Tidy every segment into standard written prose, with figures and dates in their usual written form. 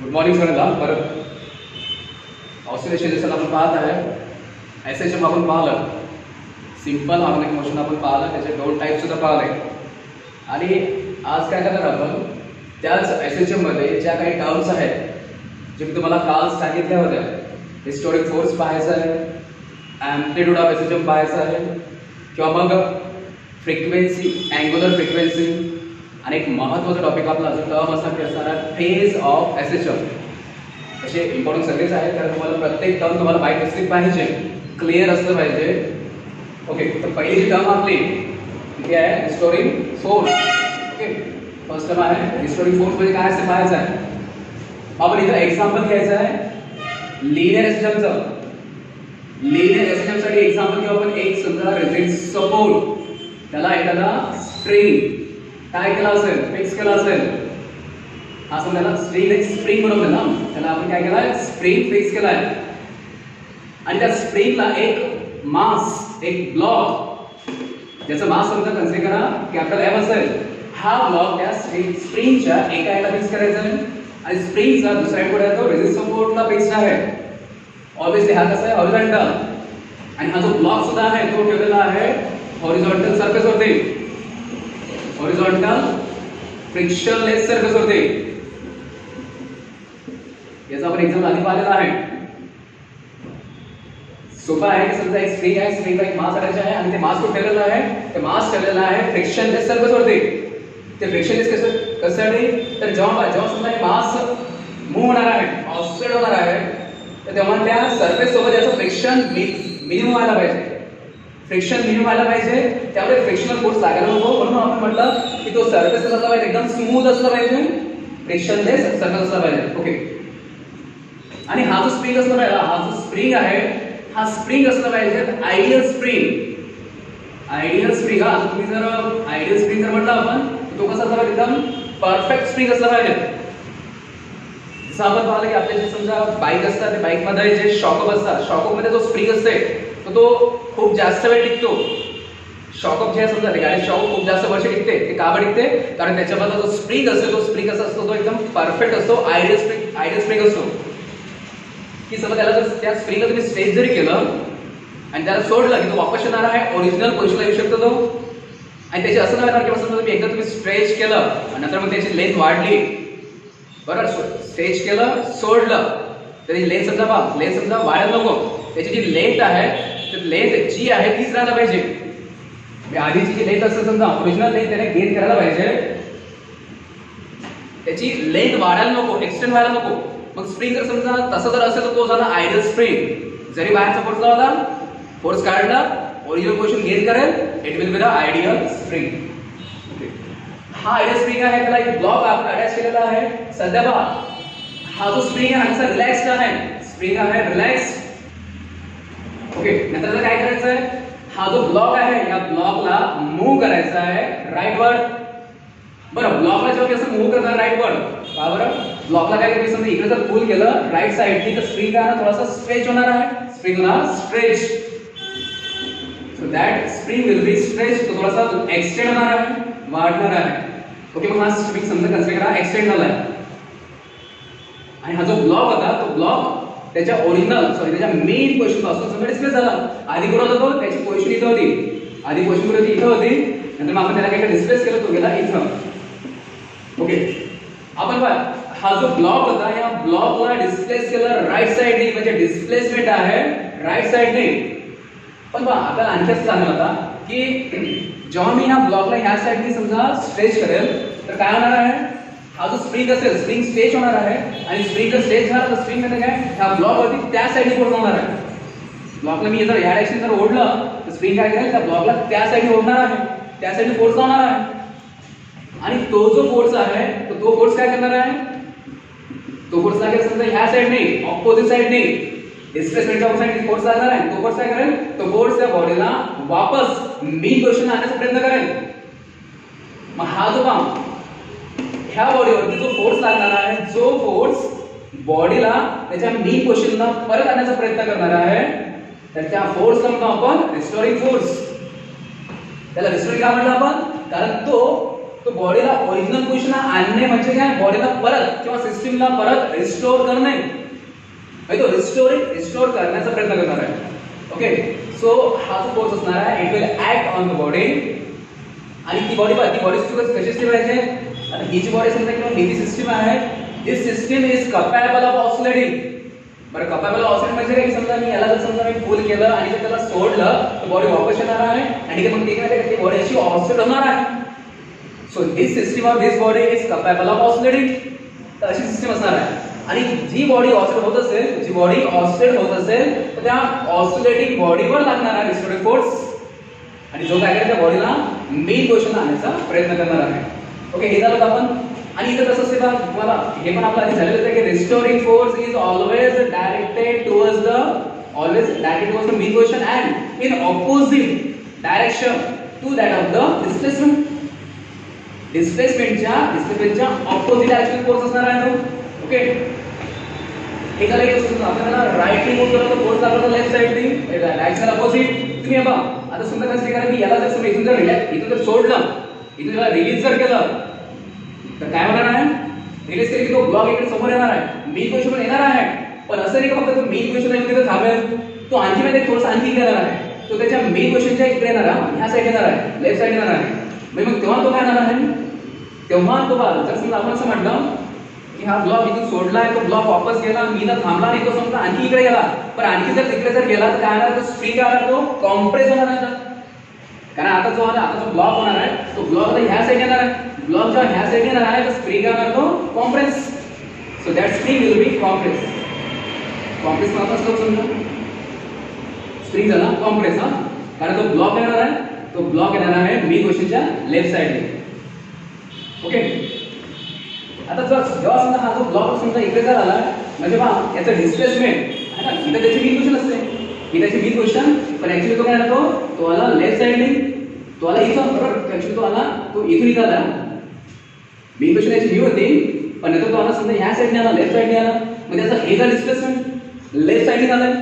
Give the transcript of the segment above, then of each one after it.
Good morning सगळ्यांना. परत Australia lesson आपण पाहत आहे. SHM आपण पाहिलं, सिंपल हार्मोनिक मोशन आपण पाहिलं, त्याचे दोन टाईप सुद्धा पाहिले. आणि आज काय करणार आपण, त्याच SHM मध्ये ज्या काही टर्म्स आहेत जे मी तुम्हाला काल सांगितल्या होत्या, हिस्टोरिक फोर्स पाहायचा आहे, ॲम्प्लिट्यूड ऑफ SHM पाहायचा आहे, किंवा मग फ्रिक्वेन्सी, अँग्युलर फ्रिक्वेन्सी, आणि एक महत्त्वाचा टॉपिक आपला जो टर्म असणार आहे फेज ऑफ SHM. असे इम्पॉर्टंट सगळेच आहेत, कारण तुम्हाला प्रत्येक टर्म तुम्हाला माहीत असली पाहिजे, क्लिअर असलं पाहिजे. ओके, तर पहिली जी टर्म आपली ती आहे historic force. Okay, first term आहे हिस्टोरिक फोर्स. म्हणजे काय असते पाहायचं आहे. आपण इथं एक्झाम्पल घ्यायचं आहे लिनियर SHMचं. लिनियर SHM साठी एक्झाम्पल घेऊ आपण. एक समजा रिजिड सपोर्ट, त्याला एखादा स्ट्रिंग काय केला असेल, फिक्स केला असेल. हा समजा त्याला स्प्रिंग बनवलं ना, त्याला आपण काय केलाय, स्प्रिंग फिक्स केलाय. आणि त्या स्प्रिंगला एक मास, एक ब्लॉक, ज्याचं मास समजा कन्सिडर करा कॅपिटल M असेल. हा ब्लॉक त्या स्प्रिंगच्या एका याला फिक्स करायचा आहे, आणि स्प्रिंगचा दुसरा एंड आहे तो रेजिड सपोर्टला फिक्स्ड आहे. ऑब्वियसली हा कसा आहे, हॉरिझॉन्टल. आणि हा जो ब्लॉक सुद्धा आहे तो ठेवलेला आहे हॉरिझॉन्टल सरफेस वरती, हॉरिझॉन्टल फ्रिक्शनलेस सरफेस वरती. याचा आपण एक्झाम्पल आधी पाहिलेला आहे. सोपा आहे की समजा एक स्प्रिंग आहे, स्प्रिंगला एक मास अटॅच आहे, आणि ते मास कुठे ठेवलेला आहे, ते मास ठेवलेला आहे फ्रिक्शनलेस सरफेस वरती. ते फ्रिक्शनलेस कशासाठी, तर जेव्हा समजा हे मास मूव्ह होणार आहे, ऑफसेट होणार आहे, तर तेव्हा त्या सरफेस सोबत याचं फ्रिक्शन मिनिमम व्हायला पाहिजे. फ्रिक्शन मिनिमम व्हायला पाहिजे, त्यामुळे फ्रिक्शनल फोर्स लागायला नको. म्हणून आपण म्हटलं की तो सरफेस असला पाहिजे, एकदम स्मूथ असला पाहिजे, फ्रिक्शनलेस सरफेस असला पाहिजे. ओके, आणि हा जो स्प्रिंग असला पाहिजे, हा जो स्प्रिंग आहे, हा स्प्रिंग असला पाहिजे आयडियल स्प्रिंग. आयडियल स्प्रिंग, हा तुम्ही जर आयडियल स्प्रिंग जर म्हटलं आपण, तो कसा असला पाहिजे, एकदम परफेक्ट स्प्रिंग असला पाहिजे. जसं आपण पाहिलं की आपल्या जे समजा बाईक असतात, ते बाईक मध्ये जे शॉकअप असतात, शॉकअप मध्ये जो स्प्रिंग असते तो खूप जास्त वेळ टिकतो. शॉकअप जे समजा गाडी शॉकअप खूप जास्त वर्ष टिकते. ते का टिकते, कारण त्याच्यामधला जो स्प्रिंग असतो, तो स्प्रिंग असा असतो, तो एकदम परफेक्ट असतो, आयडियल स्प्रिंग असतो. की समजा त्याला जर त्या स्प्रिंगला तुम्ही स्ट्रेच जरी केलं आणि त्याला सोडलं की तो वापस येणार आहे, ओरिजिनल पोझिशनला येऊ शकतो तो. आणि त्याची असं नाही होणार की समजा तुम्ही एकदा तुम्ही स्ट्रेच केलं आणि नंतर मग त्याची लेंथ वाढली, बरोबर, स्ट्रेच केलं सोडलं, त्याची लेंथ समजा वाढायला नको. त्याची जी लेंथ आहे, तर लेंथ जी आहे तीच राहायला पाहिजे. आधीची जी लेंथ असते समजा ओरिजिनल लेंथ त्याने गेन करायला पाहिजे, त्याची लेंथ वाढायला नको, एक्सटेंड व्हायला नको. मग स्प्रिंग जर समजा तसा जर असेल तर तो झाला आयडियल स्प्रिंग. जरी बाहेरचा फोर्स लावला, फोर्स काढला, ओरिजिनल पोझिशन गेन करेल, it will be the ideal spring. हा आयडियल स्प्रिंग आहे, त्याला एक ब्लॉक आपण अटॅच केलेला आहे. सध्या पहा, हा जो स्प्रिंग आहे हा रिलॅक्स्ड आहे, स्प्रिंग आहे रिलॅक्स. ओके, नंतर काय करायचं आहे, हा जो ब्लॉक आहे या ब्लॉकला मूव्ह करायचा आहे राईट वर. बरं, ब्लॉकला जेव्हा कसं मूव्ह करणार राईट वर, पहा बरं, ब्लॉकला काय करायचं, समजा इकडे जर पुल केलं राईट साइडनी, तर स्प्रिंग आहे ना थोडासा स्ट्रेच होणार आहे, स्प्रिंगला stretch. So that spring will be stretch, तो थोडासा एक्सटेंड होणार आहे, वाढणार आहे. ओके, मग हा स्प्रिंग समजा कन्सिडर करा एक्सटेंड झालाय. आणि हा जो ब्लॉक होता, तो ब्लॉक त्याच्या त्याच्या मेन पोझिशन पासून समजा डिस्प्लेस झाला. आधी कुठं होता तो, त्याची पोझिशन इथं होती, आधी पोझिशन कुठे होती, इथं होती. नंतर मग आपण त्याला काय डिस्प्लेस केलं, तो गेला इथं. ओके, आपण पहा, हा जो ब्लॉक होता, या ब्लॉकला डिस्प्लेस केलं राईट साइडने, म्हणजे डिस्प्लेसमेंट आहे राईट साइडने. पण पहा, आपल्याला आणखी असं सांगलं होता की जेव्हा मी या ब्लॉकला ह्या साइडने समजा स्ट्रेच करेल, तर काय होणार आहे, हा जो स्प्रिंग असेल, स्प्रिंग स्ट्रेच होणार आहे. आणि स्प्रिंग जर स्ट्रेच झाला तर स्प्रिंग मध्ये काय, ह्या ब्लॉक वरती त्या साइडने फोर्स होणार आहे. ब्लॉकला मी जर या डायरेक्शन जर ओढलं, तर स्प्रिंग काय करेल, त्या ब्लॉकला त्या साइडने ओढणार आहे, त्या साइडने फोर्स लावणार आहे. आणि तो जो फोर्स आहे, तो फोर्स काय करणार आहे, तो फोर्स लागेल समजा ह्या साइडने, ऑपोजिट साइडने, डिस्प्लेसमेंटच्या साइडने फोर्स लागणार आहे. तो फोर्स काय करेल, तो फोर्स त्या बॉडीला वापस मेन पोझिशनला आणण्याचा प्रयत्न करेल. मग हा जो ह्या बॉडीवरती जो फोर्स लागणार आहे, जो फोर्स बॉडीला त्याच्या मेन पोझिशनला परत आणण्याचा प्रयत्न करणार आहे, तर त्या फोर्सला म्हणतो आपण रिस्टोरिंग फोर्स. त्याला रिस्टोरिंग का म्हटलं आपण, कारण तो तो बॉडीला ओरिजिनल पोझिशनला आणणे म्हणजे काय, बॉडीला परत किंवा सिस्टीमला परत रिस्टोर करणे, तो रिस्टोर करण्याचा प्रयत्न करणार आहे. ओके, सो हा जो फोर्स असणार आहे it will act on the body. आणि ती बॉडी कशी असली पाहिजे. आता ही जी बॉडी समजा किंवा ही जी सिस्टीम आहे, दिस system is capable of oscillating. बरं, कपॅबल ऑफ ऑसिलेट म्हणजे काय, समजा मी याला जर समजा मी पुल केलं आणि जर त्याला सोडलं तर बॉडी वापस येणार आहे आणि मग ती बॉडी अशी ऑसिलेट होणार आहे. So this system of this body is capable of oscillating. तर अशी सिस्टम असणार आहे. आणि जी बॉडी ऑसिलेट होत असेल तर त्या ऑसिलेटिंग बॉडीवर लागणारा रिस्टोरेटिव्ह फोर्स आणि जो काय करेल त्या बॉडीला मेन पोझिशनला आणण्याचा प्रयत्न करणार आहे. ओके, हे झालं आपण. आणि इथं कसं असते बघा, तुम्हाला हे पण आपलं आधी झालेलं आहे की restoring force is always directed towards the mean position and in opposite direction to that of the displacement. डिस्प्लेसमेंटच्या ऑपोजिट डायरेक्शन फोर्स असणार आहे तो. ओके, हे झालं एक समजा आपल्याला राईटली मूव्ह केलं तर फोर्स लागला लेफ्ट साइडनी, डायरेक्शन अपोजिट. तुम्ही बघा आता समजा कसं करा, मी याला जर समजा इथून जर सोडलं, इथून याला रिलीज जर केलं तर काय होणार आहे, रिलीज केली की तो ब्लॉक इकडे समोर येणार आहे, मेन पोझिशन येणार आहे. पण असं नाही का फक्त तो मेन पोझिशन आहे तिथे थांबेल, तो आणखी मध्ये थोडासा आणखी येणार आहे. तो त्याच्या मेन पोझिशनच्या इकडे येणार आहे, ह्या साइड येणार आहे, लेफ्ट साइड येणार आहे. मग तेव्हा तो काय येणार आहे, तेव्हा तो जर समजा आपण असं म्हटलं की हा ब्लॉक इथून सोडलाय, तो ब्लॉक वापस गेला, मी ना थांबला आणि तो समजा आणखी इकडे गेला, पण आणखी जर तिकडे जर गेला तर काय होणार, तो स्प्रिंग काय होणार, तो कॉम्प्रेस होणार आहे. कारण आता जो ब्लॉक होणार आहे तो ब्लॉक आता ह्या साइड येणार आहे, ब्लॉक जेव्हा ह्या साइड येणार आहे तर स्प्रिंग काय होणार, तो compress. So that spring will B compress. Compress म्हणजे असं समजा स्प्रिंग झाला कॉम्प्रेस. हा, कारण तो ब्लॉक येणार आहे, तो ब्लॉक येणार आहे मेन पोझिशनच्या लेफ्ट साइडने. ओके, आता जेव्हा समजा हा जो ब्लॉक समजा इकडे जर आला म्हणजे पहा याचं डिस्प्लेसमेंट आहे ना, इथं त्याची मेन पोझिशन असते, ही त्याची मेन पोझिशन, पण ऍक्च्युली तो काय आला, तो आला लेफ्ट साइडने, तो आला इथं बरोबर. ऍक्च्युली तो इथून इथं आला, मेन पोझिशन याची ही होती, पण नंतर तो आला समजा ह्या साइडने आला, लेफ्ट साइडने आला, मग त्याचा हे जर डिस्प्लेसमेंट लेफ्ट साइडने झालं,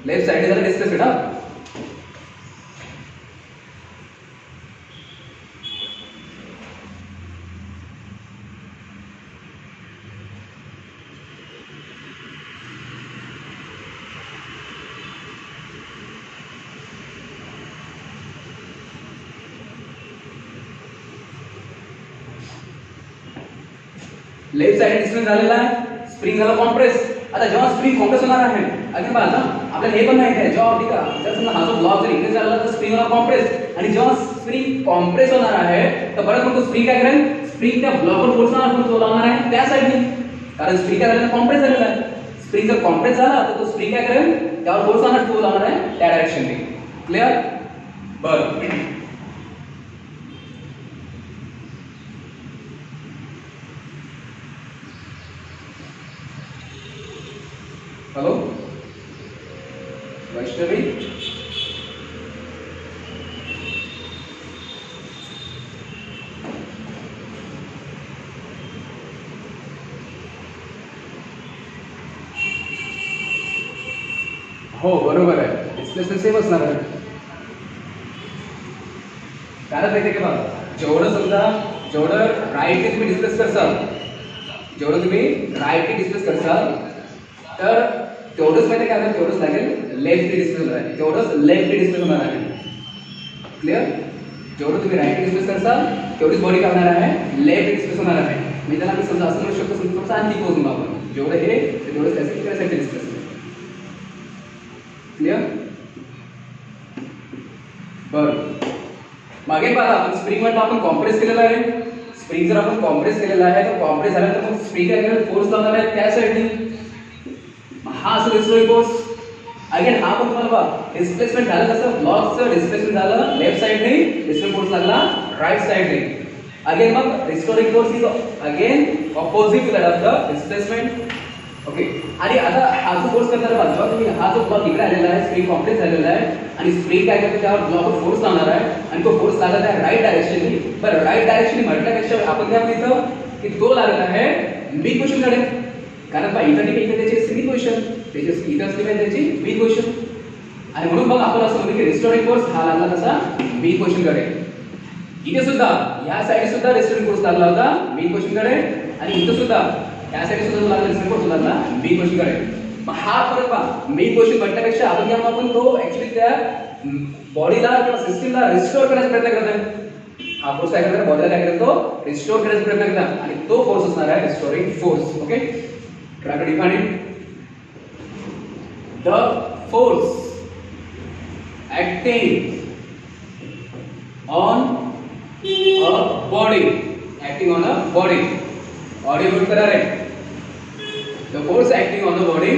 लेफ्ट साइडने झालं डिस्प्लेसमेंट. हा, लेफ्ट साइड डिस्प्लेस झालेला आहे, स्प्रिंग झाला कॉम्प्रेस. आता जेव्हा स्प्रिंग कॉम्प्रेस होणार आहे, अगदी बघा आपल्याला हे पण माहिती आहे, जेव्हा ठीक आहे जर समजा हा जो ब्लॉक जर इकडे झाला तर स्प्रिंग होणार कॉम्प्रेस, आणि जेव्हा स्प्रिंग कॉम्प्रेस होणार आहे तर परत मग तो स्प्रिंग काय करेल, स्प्रिंग त्या ब्लॉकवर फोर्स लावणार आहे त्या साइडने, कारण स्प्रिंग काय झालेला कॉम्प्रेस झालेला आहे. स्प्रिंग जर कॉम्प्रेस झाला तर तो स्प्रिंग काय करेल, त्यावर फोर्स लावणार आहे त्या डायरेक्शनने. क्लियर. बरं, हॅलो वैष्णवी, हो बरोबर आहे, डिस्प्लेसमेंट सेम असणार आहे. कारण माहिती आहे का बघा, जेवढं राईटने तुम्ही डिस्प्लेस करसाल, तर तेवढंच माहिती काय होणार, तेवढंच लागेल लेफ्ट डिस्प्लेस होणार आहे, तेवढंच लेफ्ट डिस्प्लेस होणार आहे. क्लिअर. जेवढं तुम्ही राईट डिस्प्लेस करसाल तेवढीच बॉडी करणार आहे लेफ्ट डिस्प्लेस होणार आहे. मी त्याला मी समजा असं म्हणू शकतो, समजा आणखी पोहोचून आपण जेवढं हे तेवढंच त्यासाठी डिस्प्लेस. क्लिअर. बरं, मागे पहा आपण स्प्रिंग वर आपण कॉम्प्रेस केलेला आहे. स्प्रिंग जर आपण कॉम्प्रेस केलेला आहे तर कॉम्प्रेस झाल्यानंतर मग स्प्रिंग काय करेल, फोर्स लावणार आहे त्या साइडने. हा असेल रिस्टोरिंग फोर्स. अगेन हा पण तुम्हाला बघा डिस्प्लेसमेंट झालं, कसं ब्लॉकचं डिस्प्लेसमेंट झालं लेफ्ट साइडने, डिस्प्लेसमेंट फोर्स लागला राईट साइडने. अगेन मग restoring force is again opposite to that of the displacement. Okay, आणि आता हा जो फोर्स करणार आहे, जेव्हा तुम्ही हा जो ब्लॉक इकडे आलेला आहे, स्प्रिंग कॉम्प्रेस झालेला आहे आणि स्प्रिंग काय करते, त्यावर ब्लॉकवर फोर्स लावणार आहे आणि तो फोर्स लागत आहे राईट डायरेक्शननी. बरं, राईट डायरेक्शननी म्हटल्यापेक्षा आपण काय म्हणतो की तो लागत आहे मेन पोझिशनकडे, कारण इथं त्याची सेमी पोझिशन, त्याची इथं असली पाहिजे त्याची मेन पोझिशन. आणि म्हणून मग आपण असं म्हणतो की रिस्टोरिंग फोर्स हा लागला कसा, मेन पोझिशनकडे. इथे सुद्धा या साइड सुद्धा रेस्टोरिंग फोर्स लागला होता मेन पोर्शन कडे आणि इथे सुद्धा या साइड सुद्धा लागला रेस्टोरिंग फोर्स लागला मेन पोर्शन कडे. मग हा फरक पहा मेन पोर्शन म्हटल्यापेक्षा आपण काय म्हणतो आपण तो ऍक्च्युअली त्या बॉडीला किंवा सिस्टमला रिस्टोर करण्याचा प्रयत्न करत आहे. हा फोर्स काय करतो बॉडीला काय करतो रिस्टोर करण्याचा प्रयत्न करतो आणि तो फोर्स असणार आहे restoring force. Okay try to define it. The force acting on a body body करा रे. The force acting on the body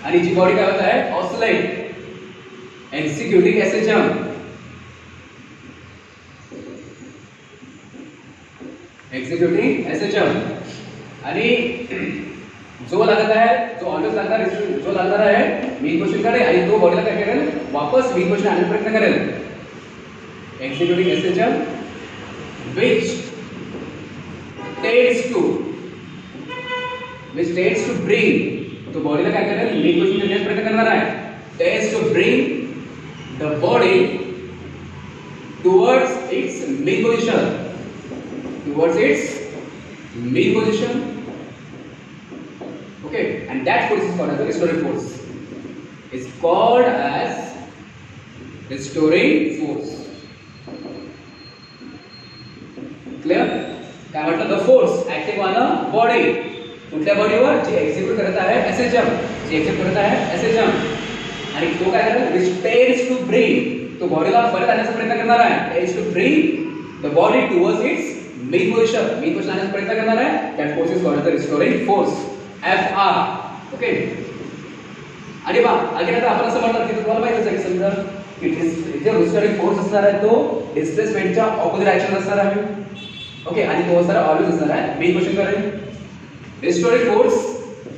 आणि जी बॉडी काय होता है ऑसिलेट एक्झिक्युटिंग एसएचएम आणि जो लागत आहे जो ऑलवेज लागणार जो लागणार आहे मेन पोर्शन कडे आणि तो बॉडीला काय करेल वापस मेन पोर्शन आणण्याचा प्रयत्न करेल. Executing SHM which tends to bring तो बॉडीला काय करेल मेन पोर्शन कडे प्रयत्न करणार आहे. tends to bring the body towards its main position. Okay, and that force is called as the restoring force. It's called as restoring force. Clear? काय म्हटलं the force acting on a body कुठल्या बॉडीवर जी execute करत आहे SHM आणि तो काय करेल tends to bring तो बॉडीला परत आणण्याचा प्रयत्न करणार आहे. tends to bring the body towards its main position आणण्याचा प्रयत्न करणार आहे. that force is called as the restoring force. FR. Okay आणि बा अगेन आता आपण असं म्हणणार की तुम्हाला माहितीच आहे की समजा की जे रिस्टोरिंग फोर्स असणार आहे तो डिस्प्लेसमेंटच्या ऑपोजिट डायरेक्शन असणार आहे. ओके आणि तो असणार ऑलवेज असणार आहे मेन पोर्शन कडे. Restoring force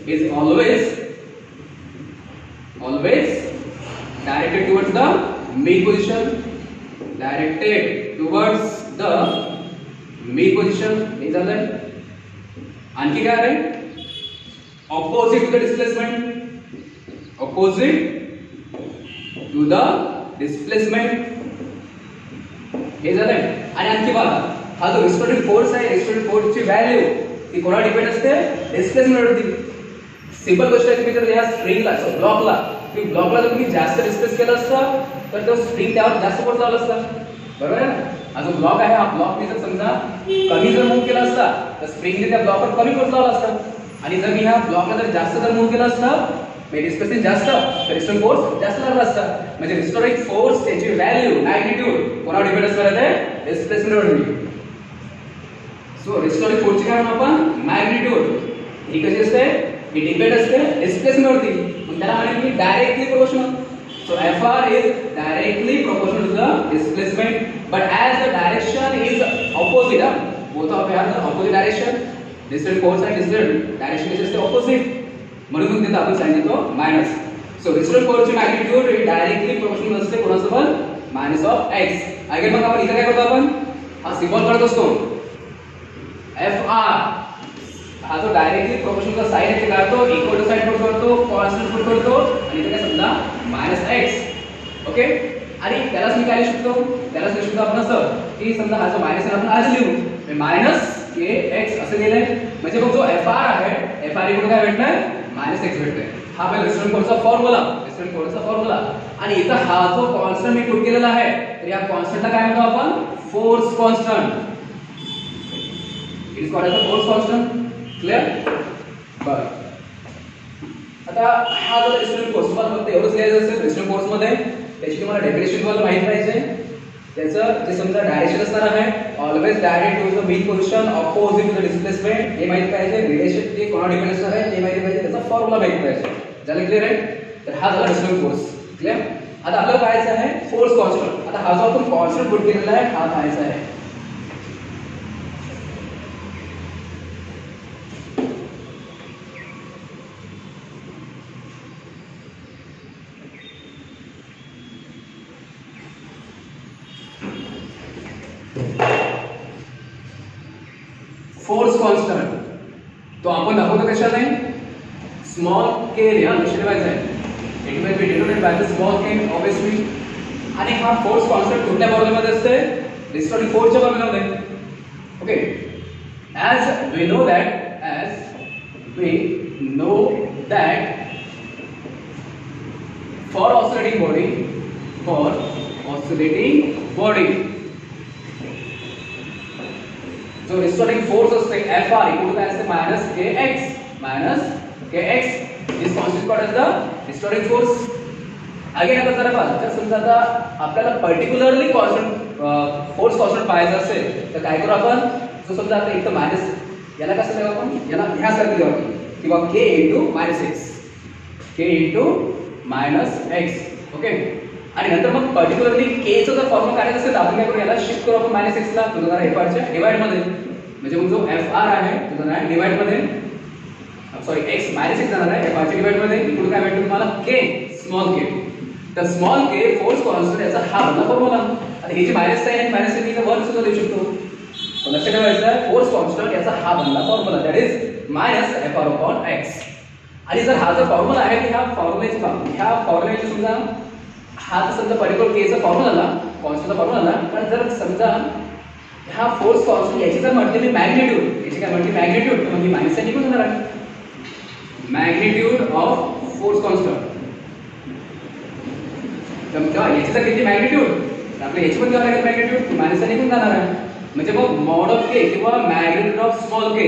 is always directed towards the mean position. हे झालंय. आणखी काय आहे opposite to the displacement हे झालंय. आणि आणखी बघा हा जो रिस्टोरिंग फोर्स आहे रिस्टोरिंग फोर्सची व्हॅल्यू ती कोणावर डिपेंड असते डिस्प्लेसमेंट वरती. सिंपल गोष्ट आहे की जर या स्प्रिंगला ब्लॉकला जर तुम्ही जास्त डिस्प्लेस केलं असतं तर तो स्प्रिंग त्यावर जास्त फोर्स लावला असता. बरोबर आहे ना. हा जो ब्लॉक आहे हा ब्लॉकने जर समजा कमी जर मूव्ह केला असता तर स्प्रिंगने त्या ब्लॉकवर कमी फोर्स लावला असता आणि जर मी ह्या ब्लॉकला जर जास्त जर मूव्ह केला असता डिस्प्लेसमेंट जास्त तर रिस्टोरिंग फोर्स जास्त लागला असता. म्हणजे रिस्टोरिंग फोर्स त्याची व्हॅल्यू मॅग्निट्यूड कोणावर डिपेंड असणार आहे डिस्प्लेसमेंट वरती. सो रिस्टोरिंग फोर्सची काय म्हणतो आपण मॅग्निट्यूड. ही कशी असते ही डिपेंड असते डिस्प्लेसमेंट वरती. मग त्याला म्हणेल की directly proportional. So FR is directly proportional to the displacement, but as the direction is opposite, both of them are opposite direction. Distant force and distant direction is just opposite. म्हणून मग तिथे आपण sign देतो minus. So restoring फोर्सची magnitude directly proportional असते कोणासोबत minus of x. Again मग आपण इथे काय करतो आपण हा सिम्बॉल काढत असतो FR. हा जो डायरेक्टली प्रोपोर्शनल साइन इथे काढतो इक्वल टू साइन पुट करतो कॉन्स्टंट पुट करतो आणि इथे काय समजा मायनस x. ओके आणि त्यालाच मी काय लिहू शकतो त्यालाच लिहू शकतो आपण असं की समजा हा जो मायनस आहे आपण आज लिहू मायनस kx असं लिहिलंय. म्हणजे मग जो FR आहे FR इकडे काय भेटणार मायनस x भेटतोय. हा पहिला रिस्टोरिंग फोर्सचा फॉर्म्युला आणि इथं हा जो कॉन्स्टंट मी पुट केलेला आहे तर या कॉन्स्टंटला काय म्हणतो आपण force constant. It is called as a force constant. Clear. बरं आता हा जो रिस्टोरिंग फोर्स तुम्हाला फक्त एवढंच लिहायचं असेल रिस्टोरिंग फोर्स मध्ये त्याची तुम्हाला डेफिनेशन तुम्हाला माहित पाहिजे. त्याचं जे समजा डायरेक्शन असणार आहे always direct to the mean position opposite to the displacement हे माहित पाहिजे. रिलेशन ते कोणावर डिपेंड असणार आहे ते माहिती पाहिजे. त्याचा फॉर्म्युला माहित पाहिजे. झालं क्लियर आहे. तर हा झाला रिस्टोरिंग फोर्स. क्लियर. आता आपल्याला पाहायचं आहे फोर्स कॉन्स्टंट. आता हा जो आपण कॉन्स्टंट पुट केलेला आहे हा पाहायचा आहे. फोर्स कॉन्स्टंट तो आपण दाखवतो कशाने स्मॉल के या लक्षात ठेवायचं आहे. It will B denoted by the small K obviously. आणि हा फोर्स कॉन्स्टंट कुठल्या फॉर्म्युला मध्ये असते रिस्टोरिंग फोर्सच्या फॉर्म्युलामध्ये. Okay, as we know that for oscillating body जो रिस्टोरिंग फोर्स असते Fr इक्वल टू काय असते -kx is constant called as the restoring force. Again आता जरा पहा, जर समजा आता आपल्याला पर्टिक्युलरली कॉन्स्टंट फोर्स कॉन्स्टंट पाहायचं असेल तर काय करू आपण, जो समजा आता इथं मायनस याला कसं देऊ आपण, याला ह्यासारखं देऊ आपण किंवा k into -x. ओके, आणि नंतर मग पर्टिक्युलरली k चा जर फॉर्म्युला काढायचा असेल तर आपण काय करू, याला शिफ्ट करू आपण -x ला, तो जाणार Fr च्या डिवाइड मध्ये. म्हणजे मग जो Fr आहे तो जाणार डिवाइड मध्ये, सॉरी x -x जाणार आहे Fr च्या डिवाइड मध्ये. इकडे काय भेटतो तुम्हाला k स्मॉल k. तर स्मॉल k फोर्स कॉन्स्टंट याचा हा बनला फॉर्म्युला. आता ही जी मायनस साइन आणि मायनस साइन वर सुद्धा देऊ शकतो. तर लक्षात ठेवायचं फोर्स कॉन्स्टंट याचा हा बनला फॉर्म्युला, दॅट इज -Fr/x. आणि जर हा जर फॉर्म्युला आहे की ह्या फॉर्म्युल्याची समजा हा तर समजा पर्टिक्युलर k चा फॉर्म्युला आला, कॉन्स्टंटचा फॉर्म्युला आला. पण जर समजा हा फोर्स कॉन्स्टंट याची जर म्हटली मी मॅग्निट्यूड, याची काय म्हटली मॅग्निट्यूड, तर मग ही मायनस साइन निघून जाणार आहे. मॅग्निट्यूड ऑफ फोर्स कॉन्स्टंट, तर मग याची जर किती मॅग्निट्यूड, आपल्या याची पण काय मॅग्निट्यूड मायनस साइन निघून जाणार आहे. म्हणजे मग मॉड ऑफ k किंवा मॅग्निट्यूड ऑफ स्मॉल k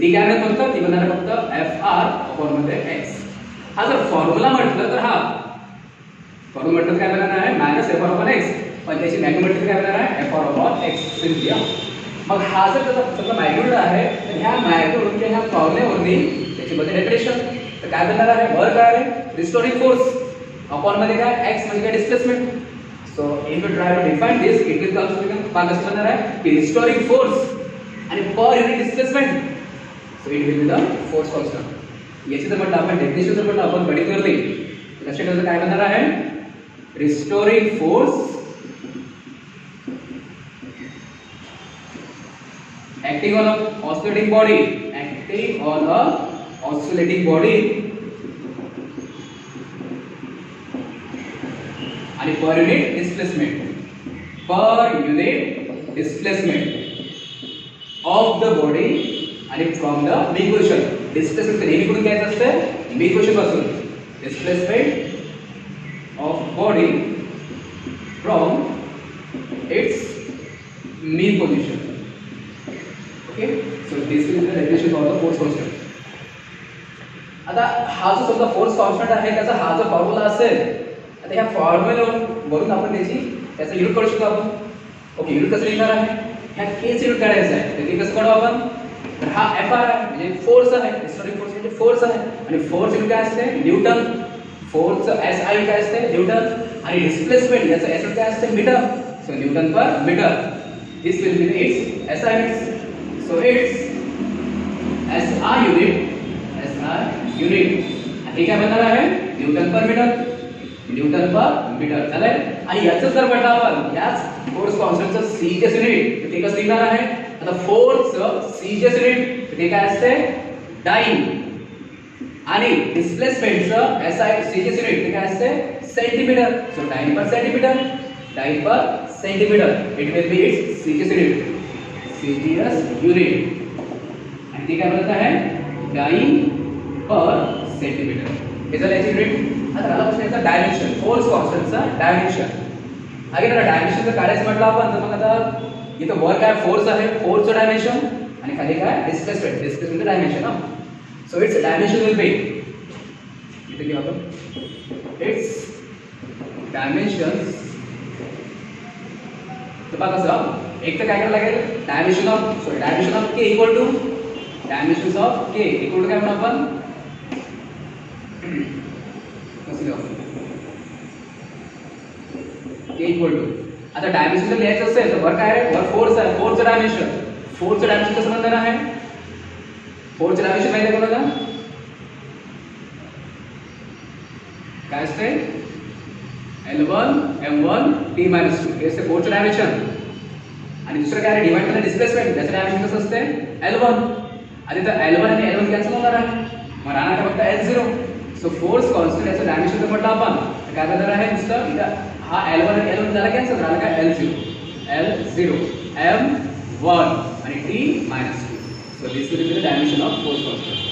ती काय नाही फक्त ती बनणार फक्त Fr/x. हा जर फॉर्म्युला म्हटलं तर हा फॉर्म्युला म्हटलं काय बनणार आहे -Fr/x, पण त्याची मॅग्निट्यूड काय बनणार आहे Fr/x सिम्पली. मग हा जर समजा मॅग्निट्यूड आहे तर ह्या मॅग्निट्यूडच्या ह्या फॉर्म्युल्यावरती त्याची मध्ये डेफिनेशन तर काय बनणार आहे, वर काय आहे रिस्टोरिंग फोर्स अपॉन मध्ये काय x म्हणजे काय displacement. So if you try to define this it will comes to become कसं बनणार आहे की रिस्टोरिंग फोर्स आणि per unit displacement, so it will be the force constant. याची जर म्हटलं आपण डेफिनेशन जर म्हटलं आपण पर्टिक्युलरली लक्षात ठेवायचं काय बनणार आहे, restoring force acting on a oscillating body आणि per unit displacement of the body आणि from the mean position. Displacement नेहमी कुठून घ्यायचं असतं, मेन पोझिशन पासून. Displacement of body from its mean position. Okay, so this is the definition of the force constant. आता हा जो समजा फोर्स कॉन्स्टंट आहे त्याचा हा जो फॉर्म्युला असेल, आता ह्या फॉर्म्युलावरून आपण त्याचा युनिट काढू शकतो आपण. ओके, युनिट कसं लिहिणार आहे, ह्या k चे युनिट काढायचं आहे. तर ते कसं काढू आपण, तर हा Fr आहे म्हणजे फोर्स आहे, रिस्टोरिंग फोर्स म्हणजे फोर्स आहे. आणि फोर्स युनिट काय असते न्यूटन, फोर्सचं SI काय असते न्यूटन, आणि डिस्प्लेसमेंट याचं S काय असते metre. So newton per metre, this will be its SI units. So it's SI unit हे काय बनणार आहे न्यूटन पर मीटर. चालेल. आणि याचं जर म्हटलं आपण याच फोर्स कॉन्स्टंटचं C चे युनिट ते कसं लिहिणार आहे, आता फोर्सचं C चे युनिट ते काय असते डाइन, आणि डिस्प्लेसमेंटचं SI C चे युनिट ते काय असते centimetre. So dyne per centimetre it will be its C चे युनिट CGS युनिट. आणि ते काय बनत आहे डाइन पर सेंटीमीटर. हे झालं याची युनिट. आता मला प्रश्न याचा डायमेन्शन, फोर्स कॉन्स्टंटचा डायमेन्शन. अगेन आता डायमेन्शन जर काढायचं म्हटलं आपण तर मग आता इथं वर काय फोर्स आहे, फोर्सचं डायमेन्शन, आणि खाली काय डिस्प्लेसमेंटचं dimension. So its dimension will be इथे घेऊ आपण इट्स डायमेन्शन्स. तर पहा कसं एक तर काय करायला लागेल dimension of k equal to dimensions of k equal to काय म्हणू आपण कसं लिहू आपण k इक्वल टू. आता डायमेन्शन जर लिहायचं असेल तर वर काय आहे, वर फोर्स आहे, फोर्सचं डायमेन्शन कसं बनणार आहे, फोर्सचं डायमेन्शन माहिती आहे कोणाला काय असते L1 M1 T - 2 हे असते फोर्सचं डायमेन्शन. आणि दुसरं काय आहे डिवाइड बाय डिस्प्लेसमेंट, त्याचं डायमेन्शन कसं असते L1. आणि तर L1 आणि L1 कॅन्सल होणार आहे, मग राहणार आहे फक्त L0. सो फोर्स कॉन्स्टंट याचं डायमेन्शन जर म्हटलं आपण तर काय बनणार आहे नुसतं इथं हा L1 आणि L1 झाला कॅन्सल, राहिला काय L0. L0, M1 आणि T -2. So this will be the dimension of force constant.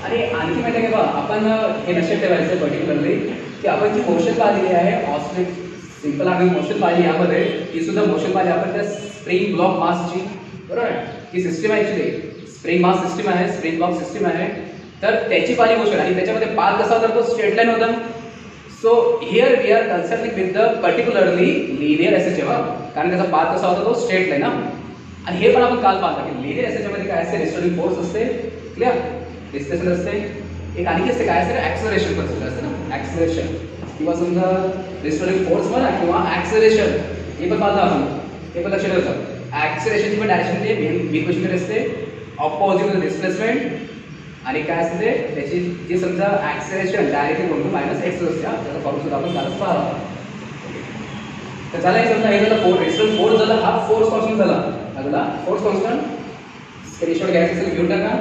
आणि आणखी माहिती आहे का आपण हे लक्षात ठेवायचं पर्टिक्युलरली की आपण जी मोशन पाहिलेली आहे ऑस्ट्रिक सिंपल आम्ही मोशन पाहिली यामध्ये ही सुद्धा मोशन पाहिली आपण त्या स्प्रिंग ब्लॉक मासची, बरोबर आहे. ही system actually spring mass system आहे, स्प्रिंग ब्लॉक सिस्टम आहे. तर त्याची पाहिली मोशन आणि त्याच्यामध्ये पाथ कसा होता तो स्ट्रेट लाईन होता. So here we are concerning with the particularly linear SHM, कारण त्याचा पाथ कसा होता तो स्ट्रेट लाईन. आणि हे पण आपण काल पाहता की लिनियर एसएचएम मध्ये काय असते, रेस्टोरिंग फोर्स असते, क्लिअर, डिस्प्लेसमेंट असते, एक आणखी असते काय असते ऍक्सेलरेशन पण सुद्धा असते ना, ऍक्सेलरेशन किंवा समजा रेस्टोरिंग फोर्स म्हणा किंवा ऍक्सेलरेशन हे पण पाहता आपण, हे पण लक्षात ठेवायचं. ऍक्सेलरेशनची पण डायरेक्शन मेन क्वेश्चन असते ऑपोजिट डिस्प्लेसमेंट आणि काय असते त्याची जी समजा acceleration directly equal to -x असते. त्याचा फॉर्म्युला सुद्धा आपण कालच पाहिला. तर झाला हे समजा हे झालं फोर्स, रेस्टोरिंग फोर्स झाला, हा फोर्स कॉन्स्टंट झाला. हा झाला फोर्स कॉन्स्टंट. स्क्रीनशॉट घ्यायचा असेल घेऊन टाका.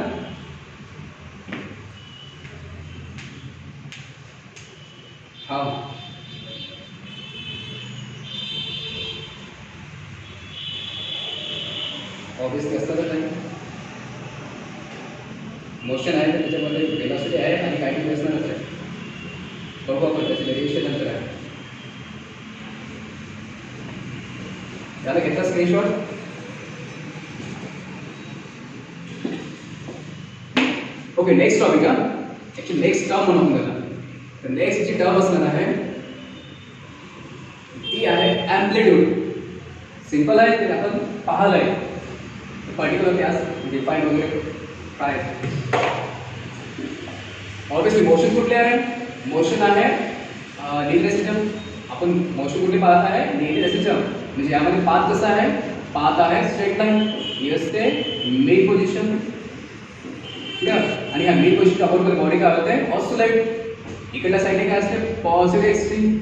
हा ऑब्वियसली असतातच नाही. मोशन आहे तर त्याच्यामध्ये वेलोसिटी आहे आणि कायनेटिक असणारच आहे. बघू आपण त्याचे डेरिव्हेशन नंतर आहे. याला घेतला स्क्रीनशॉट. ओके नेक्स्ट टॉपिक हा ऍक्च्युली नेक्स्ट टर्म म्हणून गेला. तर नेक्स्ट जी टर्म असणार आहे ती आहे ॲम्प्लिट्यूड. सिंपल आहे ते आपण पाहिलं आहे पर्टिक्युलर त्यास डिफाईन वगैरे काय. ऑब्वियसली मोशन कुठले आहे, मोशन आहे लिनियर एसएचएम. आपण मोशन कुठले पाहत आहे लिनियर एसएचएम, म्हणजे यामध्ये पाथ कसा आहे, पाथ आहे स्ट्रेट लाईन. ही असते मेन पोझिशन, क्लिअर. आणि या मेन पोझिशन आपण बॉडी काय होते ऑस्सिलेट. इकडल्या साईडने काय असते positive extreme,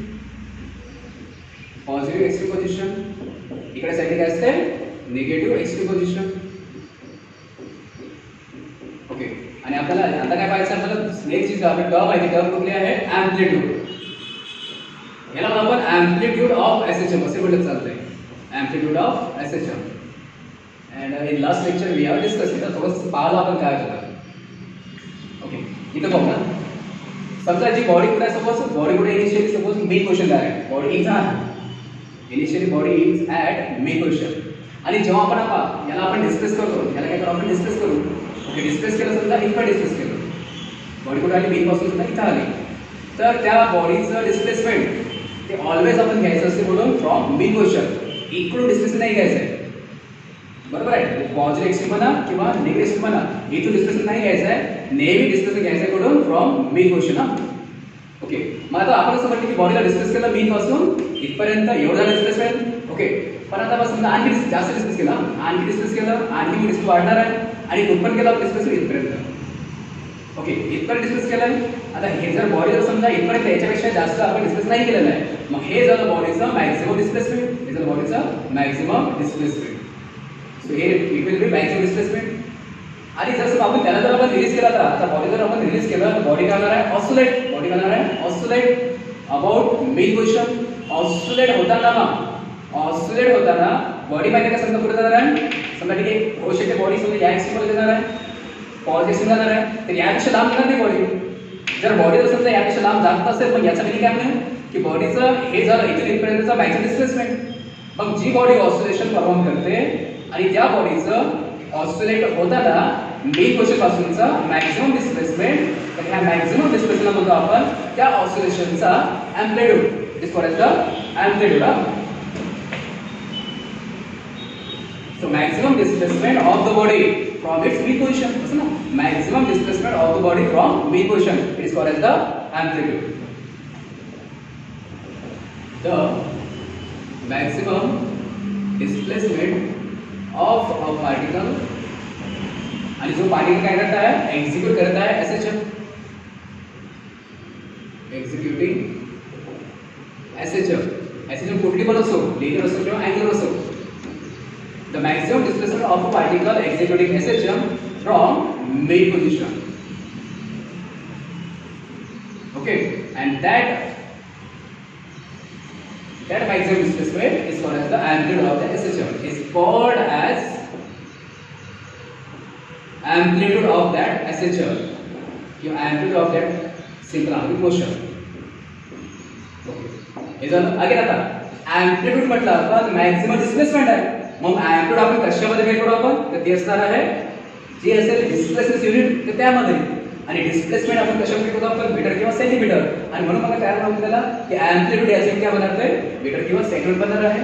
positive extreme position. इकडे साईडने काय असते निगेटिव्ह एक्स्ट्रीम पोझिशन. ओके आणि आपल्याला आता काय पाहायचं, आपल्याला नेक्स्ट जी आपली टर्म आहे ती टर्म कुठली आहे ॲम्प्लिट्यूड. याला आपण ॲम्प्लिट्यूड ऑफ एसएचएम असे म्हणत चालतंय, amplitude of SHM. And in last lecture we have discuss it. थोडंसं पाहिलं आपण काय होतं. ओके इथं बघ ना, समजा जी बॉडी कुठे आहे, सपोज बॉडी कुठे इनिशियली सपोज मेन पोझिशनला आहे, body is initially body is at main position. आणि जेव्हा आपण याला आपण डिस्प्लेस करतो, याला काय करू आपण डिस्प्लेस करू. ओके डिस्प्लेस केलं समजा इथं डिस्प्लेस केलं, बॉडी कुठे आली मेन पासून सुद्धा इथं आली. तर त्या बॉडीचं डिस्प्लेसमेंट ते ऑलवेज आपण घ्यायचं असते म्हणून फ्रॉम मेन पोझिशन. इकडून डिस्प्लेसमेंट नाही घ्यायचं आहे, बरोबर आहे. पॉझिटिव्ह एक्स्ट्रीम म्हणा किंवा निगेटिव्ह एक्स्ट्रीम म्हणा, इथून डिस्प्लेसमेंट नाही घ्यायचं आहे, नेहमी डिस्प्लेसमेंट घ्यायचं आहे कुठून फ्रॉम मेन पोझिशन. हा ओके मग आता आपण असं म्हटलं की बॉडीला डिस्प्लेस केलं मेन पासून इथपर्यंत एवढं झालं डिस्प्लेसमेंट. ओके पण आता बस समजा आणखी जास्त डिस्प्लेस केला, आणखी डिस्प्लेस केलं, आणखी डिस्प्लेस वाढणार आहे आणि कुठपर्यंत केला डिस्प्लेसमेंट इथपर्यंत. ओके इथपर्यंत डिस्प्लेस केलं. आता हे जर बॉडी जर समजा इथपर्यंत याच्यापेक्षा जास्त आपण डिस्प्लेस नाही केलेलं आहे, मग हे झालं बॉडीचं मॅक्सिमम डिस्प्लेसमेंट, हे झालं बॉडीचं मॅक्सिमम डिस्प्लेसमेंट. सो हे it will be maximum displacement. आणि जसं आपण त्याला जर आपण रिलीज केला तर आता बॉडी जर आपण रिलीज केलं तर बॉडी काय होणार आहे ऑस्सिलेट. बॉडी काय होणार आहे oscillate about main position. Oscillate होताना बॉडी माहिती का समजा कुठे जाणार आहे, समजा ठीक आहे रोशेचे बॉडी समजा या एक्सिममध्ये जाणार आहे, पॉझिटिव्ह जाणार आहे, तर यापेक्षा लांब जाणार नाही बॉडी. जर बॉडी जर समजा यापेक्षा लांब जात असेल मग याचा मिनिंग काय म्हणेल की बॉडीचं हे झालं इथून इथपर्यंतचा मॅक्सिमम डिस्प्लेसमेंट. मग जी बॉडी ऑस्सिलेशन परफॉर्म करते आणि त्या बॉडीचं ऑस्सिलेट होताना मेन पोझिशन पासूनचा मॅक्सिमम डिस्प्लेसमेंट, तर ह्या मॅक्सिमम डिस्प्लेसमेंट म्हणतो आपण त्या ऑस्सिलेशनचा amplitude. This called as the amplitude. So maximum displacement of the body from its mean position. So maximum displacement of the body from mean position. It is called as the amplitude. The maximum displacement of a particle. आणि जो particle काय करता है execute करता है SHM, executing SHM. SHM कुठली पण असो, लिनियर असो किंवा अँग्युलर असो. The maximum displacement of a particle executing SHM from main position. Okay, and that that maximum displacement is called as the amplitude of the SHM. Is called as amplitude of that SHM. Your amplitude of that simple harmonic motion. Okay. हे झालं. Again आता amplitude म्हटलं आपण maximum displacement आहे. मग amplitude आपण कशामध्ये major करू आपण? तर ते असणार आहे जे असेल डिस्प्लेसमेंट युनिट तर त्यामध्ये, आणि डिस्प्लेसमेंट आपण कशामध्ये करतो आपण मीटर किंवा सेंटीमीटर, आणि म्हणून मला काय म्हणतात त्याला की amplitude याचे काय बनणार आहे मीटर किंवा सेंटीमीटर बनणार आहे.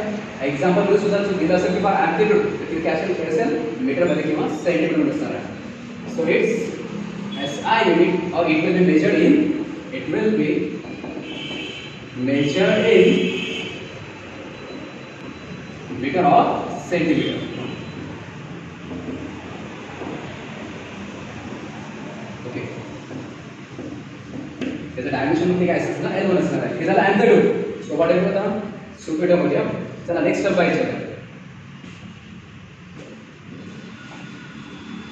एक्झाम्पल मध्ये सुद्धा दिलं असेल की amplitude तर ते काय असेल मीटर मध्ये किंवा सेंटीमीटर मध्ये असणार आहे. So its SI unit or it will be measured in meter or centimeter. Okay. त्याचं डायमेन्शन मध्ये काय असणार आहे L1 असणार आहे. हे झालं amplitude. So what is the superior medium? चला नेक्स्ट स्टेप पाहिजे.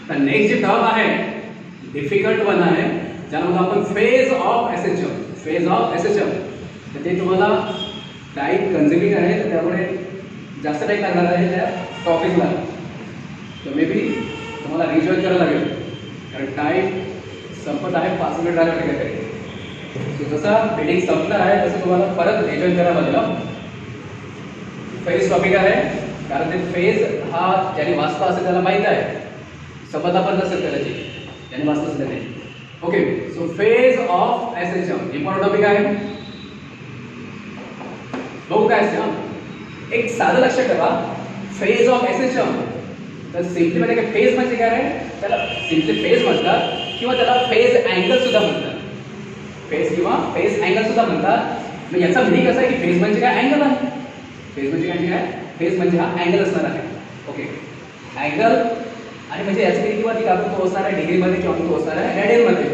तर नेक्स्ट जे टर्म आहे डिफिकल्ट वन आहे ज्याला म्हणतो आपण phase of SHM. Phase of SHM तर ते तुम्हाला टाइम कन्झ्युमिंग आहे, तर त्यामुळे जास्त टाइम लागणार आहे त्या टॉपिकला. तर मे बी तुम्हाला रिजॉइन करावं लागेल कारण टाइम संपत आहे, 5 मिनिट राहिलं काहीतरी. सो जसं मीटिंग संपणार आहे तसं तुम्हाला परत रिजॉइन करावं लागेल. फेज टॉपिक आहे कारण ते फेज हा ज्याने वाचता असेल त्याला माहीत आहे, संबंध पण नसेल त्याला ज्याने वाचता असेल त्याने. Okay. So phase of SHM important topic आहे. बघू काय असते. एक साधं लक्षात ठेवा फेज ऑफ एसएचएम. तर सिम्पली म्हणजे काय फेज म्हणजे काय आहे त्याला सिम्पली फेज म्हणतात किंवा त्याला फेज अँगल सुद्धा म्हणतात. फेज किंवा फेज अँगल सुद्धा म्हणतात. मग याचा मीनिंग असा आहे की फेज म्हणजे काय अँगल आहे. फेज म्हणजे काय फेज म्हणजे हा अँगल असणार आहे. ओके. अँगल आणि म्हणजे याची किंवा ती आपण पोहोचणार आहे डिग्री मध्ये किंवा आपण पोहोचणार आहे रेडियन मध्ये.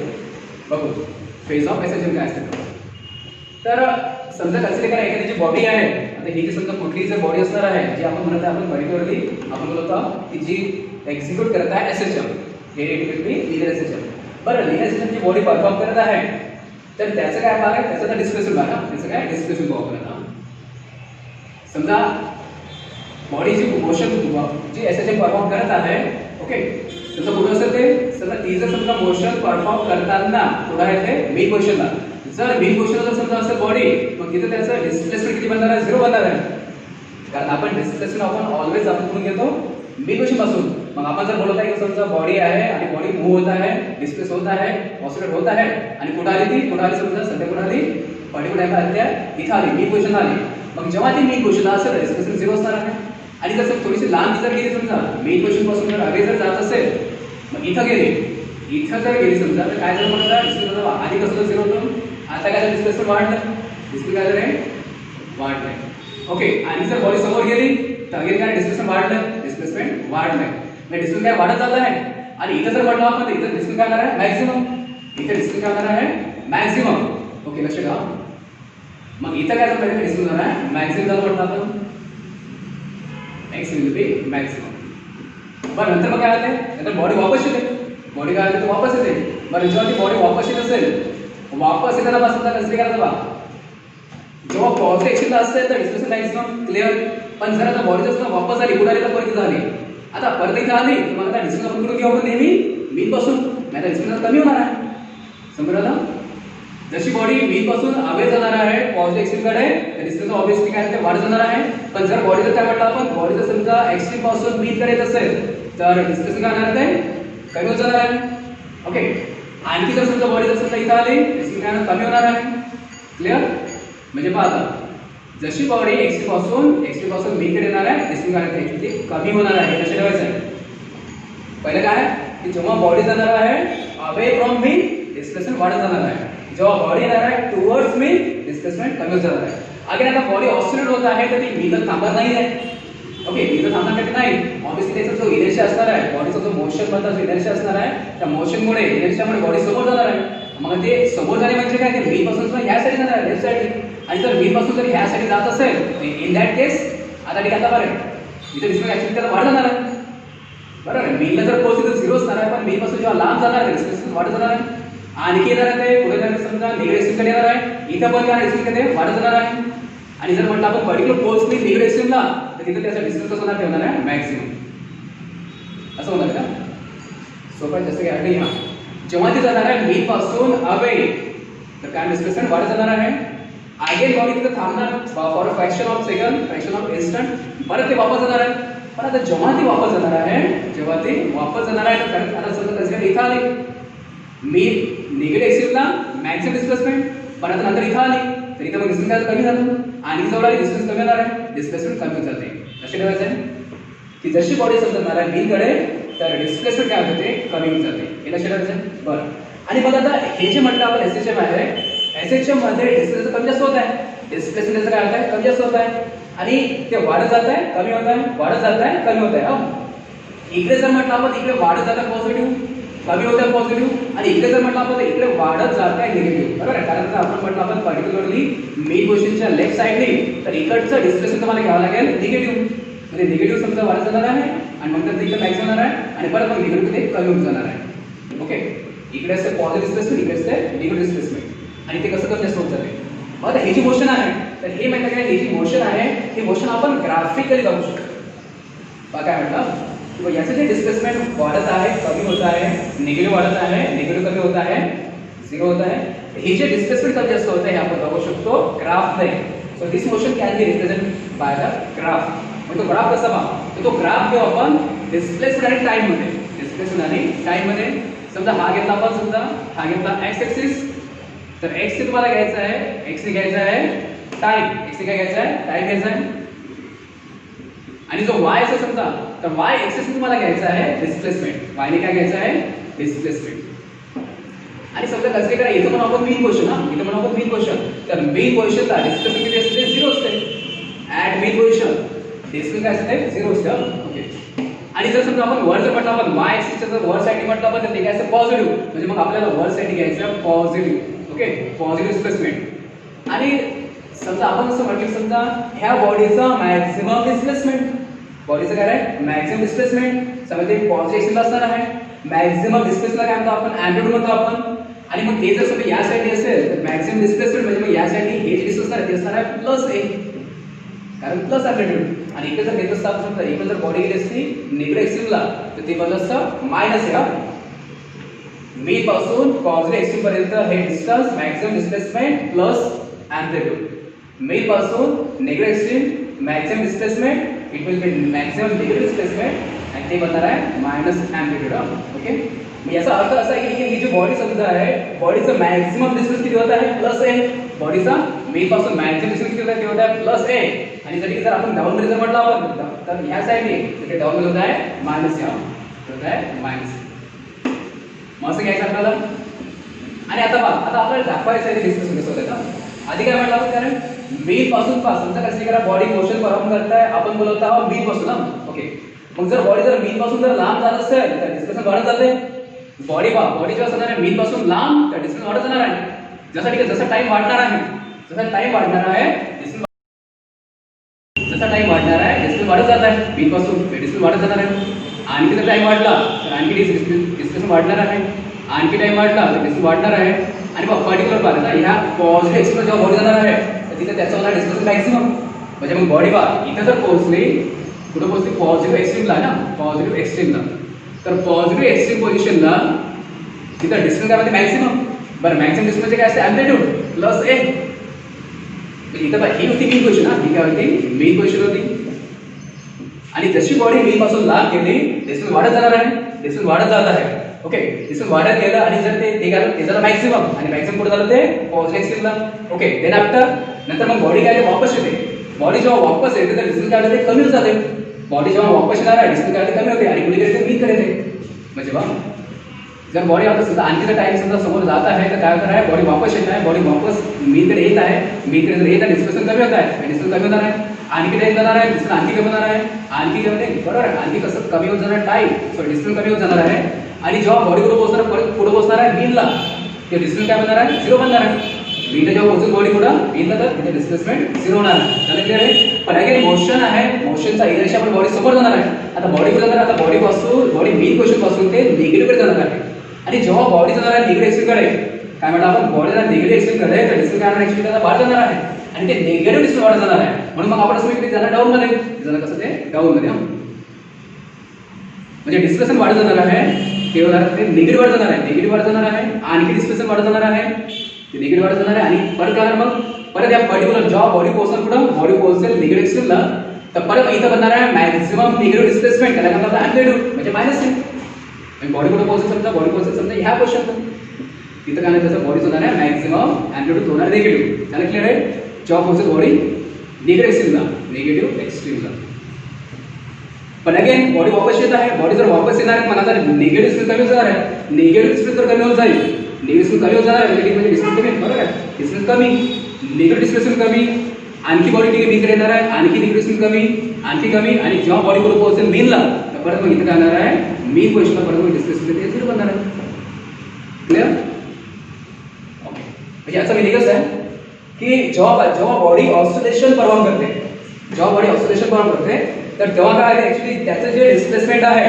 बघू फेज ऑफ एसएचएम काय असते. तर समजा कन्सिडर करा एखादी जी बॉडी आहे. आता ही जी समजा कुठली जर बॉडी असणार आहे जी आपण म्हणत आहे आपण पर्टिक्युलरली आपण बोलतो की जी एक्झिक्यूट करत आहे एसएचएम. हे इट लिनियर एसएचएम. बरं लिनियर एसएचएम जी बॉडी परफॉर्म करत आहे तर त्याचं काय भाग आहे त्याचं तर डिस्प्लेसमेंट भाग आहे. त्याचं काय डिस्प्लेसमेंट भाग करत. समजा बॉडीची मोशन जी एसएचएम परफॉर्म करत आहे. ओके. त्याचं कुठं असेल ते समजा ती जर समजा मोशन परफॉर्म करताना कुठं आहे ते मेन पोझिशनला. जर मेन पोझिशनला जर समजा असेल बॉडी मग तिथे त्याचं डिस्प्लेसमेंट किती बनणार आहे 0 बनणार आहे. कारण आपण डिस्प्लेसमेंट आपण ऑलवेज आपण कुठून घेतो मेन पोझिशन पासून. मग आपण जर बोलत आहे की समजा बॉडी आहे आणि बॉडी मूव्ह होत आहे डिस्प्लेस होत आहे ऑसिलेट होत आहे आणि कुठं आली ती कुठं आली समजा सध्या कुठं आली पर्टिक्युलर टाइम त्या इथं आली मेन पोझिशन आली. मग जेव्हा ती मेन पोझिशनला असेल डिस्प्लेसमेंट 0 असणार आहे. आणि जर थोडीशी लांब जर गेली समजा मेन पोझिशन पासून जर अवे जर जात असेल मग इथं जर गेली समजा तर काय झालं म्हणतात डिस्प्लेसमेंट आधी कसं 0 होतं आता काय डिस्प्लेसमेंट वाढलं. डिस्प्ले काय झालं वाढलंय. ओके. आणि जर बॉडी समोर गेली तर अगेन काय डिस्प्लेसमेंट वाढलं डिस्प्लेसमेंट वाढलंय. म्हणजे डिस्प्लेसमेंट काय वाढत जात आहे. आणि इथं जर म्हटलं आपण तर इथं डिस्प्लेसमेंट काय होणार आहे मॅक्सिमम. इथे डिस्प्लेसमेंट काय होणार आहे मॅक्सिमम. ओके लक्ष ठेवा. मग इथं काय झालं डिस्प्लेसमेंट होणार आहे मॅक्सिमम झालं म्हटलं आपण x will be maximum. बरं नंतर मग काय होते नंतर बॉडी वापस येते. बॉडी काय होते वापस येते. बरं जेव्हा ती बॉडी वापस येत असेल वापस येताना पासून कन्सिडर करायचं बा जेव्हा पॉझिटिव्ह एक्शनला असेल तर डिस्प्लेसमेंट मॅक्सिमम क्लिअर. पण जर आता बॉडी जर वापस आली कुठे आली तर परत इथं आली. आता परत इथं आली मग आता डिस्प्लेसमेंट आपण कुठून घेऊ आपण नेहमी मीन पासून. नाही आता डिस्प्लेसमेंट कमी होणार आहे. समजलं. जशी बॉडी मीन पासून अवे जाणार आहे पॉझिटिव्ह एक्सट्रीमकडे तर डिस्प्लेसमेंट ऑब्वियसली काय ते वाढत जाणार आहे. पण जर बॉडी जर काय म्हटलं आपण बॉडी जर समजा एक्सट्रीम पासून मीन कडे असेल तर डिस्प्लेसमेंट काय होणार आहे कमी होत जाणार आहे. ओके. आणखी जर समजा बॉडी जर समजा इथं आली डिस्प्लेसमेंट काय कमी होणार आहे. क्लिअर. म्हणजे पहा आता जशी बॉडी एक्सट्रीम पासून मीन कडे येणार आहे डिस्प्लेसमेंट काय ते कमी होणार आहे. लक्षात ठेवायचं आहे. पहिलं काय की जेव्हा बॉडी जाणार आहे अवे फ्रॉम मीन डिस्प्लेसमेंट वाढत जाणार आहे. जेव्हा बॉडी येणार आहे टुवर्ड्स मीन डिस्प्लेसमेंट कमी होत जाणार आहे. अगेन आता बॉडी ऑसिलेट होत आहे तर ती मीन थांबणार नाही आहे. ओके. मीन थांबणार नाही. ऑब्वियसली त्याचा जो इनर्शिया असणार आहे बॉडीचा जो मोशन मधला जो इनर्शिया असणार आहे त्या मोशनमुळे इनर्शियामुळे बॉडी समोर जाणार आहे. मग ते समोर जाणे म्हणजे काय ते मीन पासून ह्या साईड जाणार आहे लेफ्ट साईड. आणि जर मीन पासून जर ह्या साईड जात असेल इन दॅट केस आता ठीक आता बरं इथे डिस्प्लेसमेंट ऍक्च्युअली त्याला वाढ जाणार आहे. बरोबर आहे. मीनला जर पोहोचली तर 0 असणार आहे पण मीन पासून जेव्हा लांब जाणार आहे डिस्प्लेसमेंट वाढत जाणार आहे. आणखी येणार आहे ते पुढे जाणार समजा निगेटिव्ह कडे येणार आहे. इथं पण काय डिस्प्लेसमेंट कडे वाढत जाणार आहे. आणि जर म्हटलं आपण पर्टिक्युलर पोल्सनी निगेटिव्ह एक्स्ट्रीमला तर तिथे त्याचा डिस्टन्स कसं होणार ठेवणार आहे मॅक्सिमम असं होणार का सोबत जसं की आधी जेव्हा ती जाणार आहे मीन पासून अवे तर काय डिस्प्लेसमेंट वाढत जाणार आहे अगेन बॉडी तिथे थांबणार for a fraction of second fraction of instant परत ते वापस जाणार आहे पण आता जेव्हा ती वापस जाणार आहे तर आता समजा कन्सिडर इथं आली मीन निगेटिव्ह एक्स्ट्रीमला मॅक्सिमम डिस्प्लेसमेंट पण आता नंतर इथं आली तर इथं मग डिस्टन्स कमी झालं आणि जवळ आली डिस्टन्स कमी होणार आहे डिस्प्लेसमेंट कमी होत जाते असे ठेवायचं आहे की जशी बॉडी समजणार आहे मीनकडे तर डिस्प्लेसमेंट काय होते कमी होत जाते हे लक्षात ठेवायचं बरं आणि मग आता हे जे म्हटलं आपण एसएचएम आहे एसएचएम मध्ये डिस्प्लेसमेंट कमी जास्त होत आहे डिस्प्लेसमेंट काय होत आहे कमी जास्त होत आहे आणि ते वाढत जात आहे कमी होत आहे वाढत जात आहे कमी होत आहे इकडे जर म्हटलं आपण इकडे वाढत जात आहे पॉझिटिव्ह कमी होत आहे पॉझिटिव्ह आणि इकडे जर म्हटलं आपण इकडे वाढत जात आहे निगेटिव्ह बरोबर आहे कारण जर आपण म्हटलं आपण पर्टिक्युलरली मेन क्वेश्चनच्या लेफ्ट साइडने तर इकडचं डिस्प्लेसमेंट तुम्हाला घ्यावं लागेल निगेटिव्ह म्हणजे निगेटिव्ह समजा वाढत जाणार आहे आणि मग तर इकडे मॅक्स होणार आहे आणि परत मग निगेटिव्ह ते कमी होत जाणार आहे ओके इकडे असते पॉझिटिव्ह डिस्प्लेसमेंट इकडे असते निगेटिव्ह डिस्प्लेसमेंट आणि ते कसं कमी जास्त होत जाते मग आता हे जी मोशन आहे तर हे माहिती काय हे जी मोशन आहे हे मोशन आपण ग्राफिकली दाखवू शकतो बघा काय म्हटलं की याचं जे डिस्प्लेसमेंट वाढत आहे कमी होत आहे निगेटिव्ह वाढत आहे निगेटिव्ह कमी होत आहे झिरो होत आहे हे जे डिस्प्लेसमेंट कमी जास्त होत आहे हे आपण दाखवू शकतो ग्राफने so this motion can be represent by the graph म्हणजे तो ग्राफ कसा पहा तो ग्राफ घेऊ आपण डिस्प्लेसमेंट आणि टाइम मध्ये डिस्प्लेसमेंट आणि टाइम मध्ये समजा हा घेतला आपण समजा हा घेतला एक्स एक्सिस तर एक्स चे तुम्हाला घ्यायचं आहे एक्स ने घ्यायचा आहे टाइम एक्स ने काय घ्यायचा आहे टाइम घ्यायचा आहे आणि जो y असेल समजा तर y एक्सिस ने तुम्हाला घ्यायचा आहे डिस्प्लेसमेंट y ने काय घ्यायचं आहे डिस्प्लेसमेंट आणि समजा कसं करा इथं पण आपण मेन क्वेश्चन इथं पण आपण मेन क्वेश्चन तर मेन क्वेश्चनला डिस्प्लेसमेंट किती असते 0 असते ऍट मेन क्वेश्चन डिस्प्लेसमेंट काय असते 0 असते ओके आणि जर समजा आपण वर जर म्हटलं आपण y एक्सिसच्या जर वर साइड म्हटलं आपण तर ते काय असते पॉझिटिव्ह म्हणजे मग आपल्याला वर साइड घ्यायचं पॉझिटिव्ह ओके पॉझिटिव्ह डिस्प्लेसमेंट आणि समजा आपण असं म्हटलं समजा ह्या बॉडीचा मॅक्सिमम डिस्प्लेसमेंट बॉडीचं काय आहे मॅक्सिमम डिस्प्लेसमेंट समजा ते पॉझिटिव्ह एक्सिस असणार आहे मॅक्सिमम डिस्प्लेसला काय म्हणतो आपण अँप्लिट्यूड म्हणतो आपण आणि मग ते जर समजा या साइडने असेल तर मॅक्सिमम डिस्प्लेसमेंट म्हणजे मग या साइडने हे जे डिस्टन्स असणार ते असणार आहे प्लस a कारण प्लस अँप्लिट्यूड आणि इकडे जर घेत असता आपण समजा इकडे जर बॉडी गेली असती निगेटिव्ह एक्सिसला तर ते बनलं असतं मायनस a मी पासून पॉझिटिव्ह एक्सिस पर्यंत हे distance maximum displacement plus amplitude मी पासून negative axis maximum displacement it will be maximum negative displacement आणि ते बनणार आहे मायनस अँप्लिट्यूड ओके याचा अर्थ असा आहे की ही जी बॉडी समजा आहे बॉडीचं मॅक्सिमम डिस्टन्स किती होत आहे प्लस a बॉडीचा मी पासून मॅक्सिमम डिस्टन्स किती होत आहे ते होत आहे प्लस a आणि जर आपण डाऊन मध्ये जर म्हटलं आपण तर ह्या साइडने तर ते डाऊन मध्ये होत आहे मायनस a होत आहे मायनस मग असं घ्यायचं आपल्याला आणि आता पहा आता आपल्याला दाखवायचं आहे डिस्प्लेसमेंट कसं होतं का आधी काय म्हटलं आपण कारण मेन पासून समजा कसं करा बॉडी मोशन परफॉर्म करताय आपण बोलत आहोत मेन पासून ना ओके मग जर बॉडी जर मेन पासून जर लांब जात असेल तर डिस्प्लेसमेंट वाढत जाते बॉडी जेव्हा असणार आहे मेन पासून लांब तर डिस्प्लेसमेंट वाढत जाणार आहे जसा टाइम वाढणार आहे जसा टाइम वाढणार आहे डिस्प्लेसमेंट वाढत जात आहे मेन पासून डिस्प्लेसमेंट वाढत जाणार आहे आणखी जर टाइम वाढला तर आणखी डिस्प्लेसमेंट वाढणार आहे आणखी टाइम वाढला तर डिस्प्लेसमेंट वाढणार आहे आणि मग पर्टिक्युलर पार्ट ना ह्या पॉझिटिव्ह एक्सिस जेव्हा बॉडी जाणार आहे तर तिथे त्याचा होणार डिस्प्लेसमेंट मॅक्सिमम म्हणजे मग बॉडी इथं जर पोहोचली कुठे पोहोचली पॉझिटिव्ह एक्स्ट्रीमला ना पॉझिटिव्ह एक्स्ट्रीमला तर पॉझिटिव्ह एक्स्ट्रीम पोझिशनला तिथं डिस्प्लेसमेंट काय होते मॅक्सिमम बरं मॅक्सिमम डिस्प्लेसमेंट काय असते अँप्लिट्यूड प्लस a इथं ही होती मेन क्वेश्चन ही काय होती मेन क्वेश्चन होती आणि जशी बॉडी मेन पासून लांब गेली डिस्प्लेसमेंट वाढत जाणार आहे डिस्प्लेसमेंट वाढत जात आहे ओके डिस्प्लेसमेंट वाढत गेलं आणि जर ते झालं मॅक्सिमम आणि मॅक्सिमम कुठे झालं ते पॉझिटिव्ह एक्स्ट्रीमला ओके देन आफ्टर नंतर मग बॉडी काय वापस येते बॉडी जेव्हा वापस येते तर डिस्प्लेसमेंट काय होते कमी होत जाते बॉडी जेव्हा वापस येणार आहे डिस्प्लेसमेंट काय होते कमी होते आणि कुठे गेले मीन येते म्हणजे बघ जर बॉडी आता समजा आणखी टाइम समजा समोर जात आहे तर काय होणार आहे बॉडी वापस येत आहे बॉडी वापस मीकडे येत आहे मीकडे जर येत आहे डिस्प्लेसमेंट कमी होत आहे डिस्प्लेसमेंट कमी होणार आहे आणखी टाइम जाणार आहे डिस्प्लेसमेंट आणखी कमी होणार आहे आणखी कमी नाही बरोबर आहे आणखी कसं कमी होत जाणार टाइम सो डिस्प्लेसमेंट कमी होत जाणार आहे आणि जेव्हा बॉडी कुठे पोहोचणार आहे मीनला ते डिस्प्लेसमेंट काय बनणार आहे 0 बनणार आहे मीनला जेव्हा पोहोचून बॉडी कुठं मीनला तर तिथे डिस्प्लेसमेंट 0 होणार आहे त्याला क्लिअर आहे पण अगेन मोशन आहे मोशनचा इनर्शिया आपण बॉडी समोर जाणार आहे आता बॉडी कुठे जाणार आता बॉडी मेन क्वेश्चन पासून ते निगेटिव्ह कडे जाणार आहे आणि जेव्हा बॉडी जाणार आहे निगेटिव्ह एक्सिस कडे काय म्हणतात आपण बॉडी जर निगेटिव्ह एक्सिस कडे तर डिस्प्लेसमेंट काय ऍक्च्युअली त्याला बाहेर जाणार आहे आणि ते निगेटिव्ह डिस्प्लेसमेंट वाढत जाणार आहे. म्हणून मग आपण असं म्हणतो की जाणार डाऊन मध्ये, जाणार कसं ते डाऊन मध्ये. म्हणजे डिस्प्लेसमेंट वाढत जाणार आहे, ते होणार ते निगेटिव्ह वाढत जाणार आहे, निगेटिव्ह वाढत जाणार आहे, आणखी डिस्प्लेसमेंट वाढत जाणार आहे, ते निगेटिव्ह वाढत जाणार आहे. आणि परत काय मग परत या पर्टिक्युलर जेव्हा बॉडी पोहोचणार कुठं, बॉडी पोहोचेल निगेटिव्ह एक्स्ट्रीमला, तर परत इथं बनणार आहे मॅक्सिमम निगेटिव्ह डिस्प्लेसमेंट, त्याला काय म्हणतात अननिगेटिव्ह म्हणजे मायनस आहे. आणि बॉडी कुठं पोहोचेल समजा, बॉडी पोहोचेल समजा ह्या पोझिशनला, तिथं काय नाही त्याचं बॉडीच होणार आहे मॅक्सिमम अननिगेटिव्ह होणार निगेटिव्ह. त्याला क्लिअर आहे. जेव्हा पोहोचेल बॉडी निगेटिव्ह एक्स्ट्रीमला, निगेटिव्ह एक्स्ट्रीमला. पण अगेन बॉडी वापस येत आहे, बॉडी जर वापस येणार आहे मला निगेटिव्ह स्पीड कमी होत जाणार आहे, निगेटिव्ह स्पीड जर कमी होत जाईल, निगेटिव्ह स्पीड कमी होत जाणार आहे म्हणजे डिस्प्लेस कमी, बरोबर आहे, डिस्प्लेस कमी, निगेटिव्ह डिस्प्लेसमेंट कमी, आणखी बॉडी ठीक मीन येणार आहे, आणखी निगेटिव्ह स्पीड कमी, आणखी कमी, आणि जेव्हा बॉडी कुठे पोहोचेल मीनला, तर परत मग इथे काय होणार आहे मीन पोझिशनला परत मग डिस्प्लेसमेंट झिरो बनणार आहे. क्लिअर? ओके. म्हणजे याचा मीनिंग असं आहे की जेव्हा बॉडी ऑसिलेशन परफॉर्म करते, जेव्हा बॉडी ऑसिलेशन परफॉर्म करते, तर तेव्हा काय आहे ऍक्च्युली त्याचं जे डिस्प्लेसमेंट आहे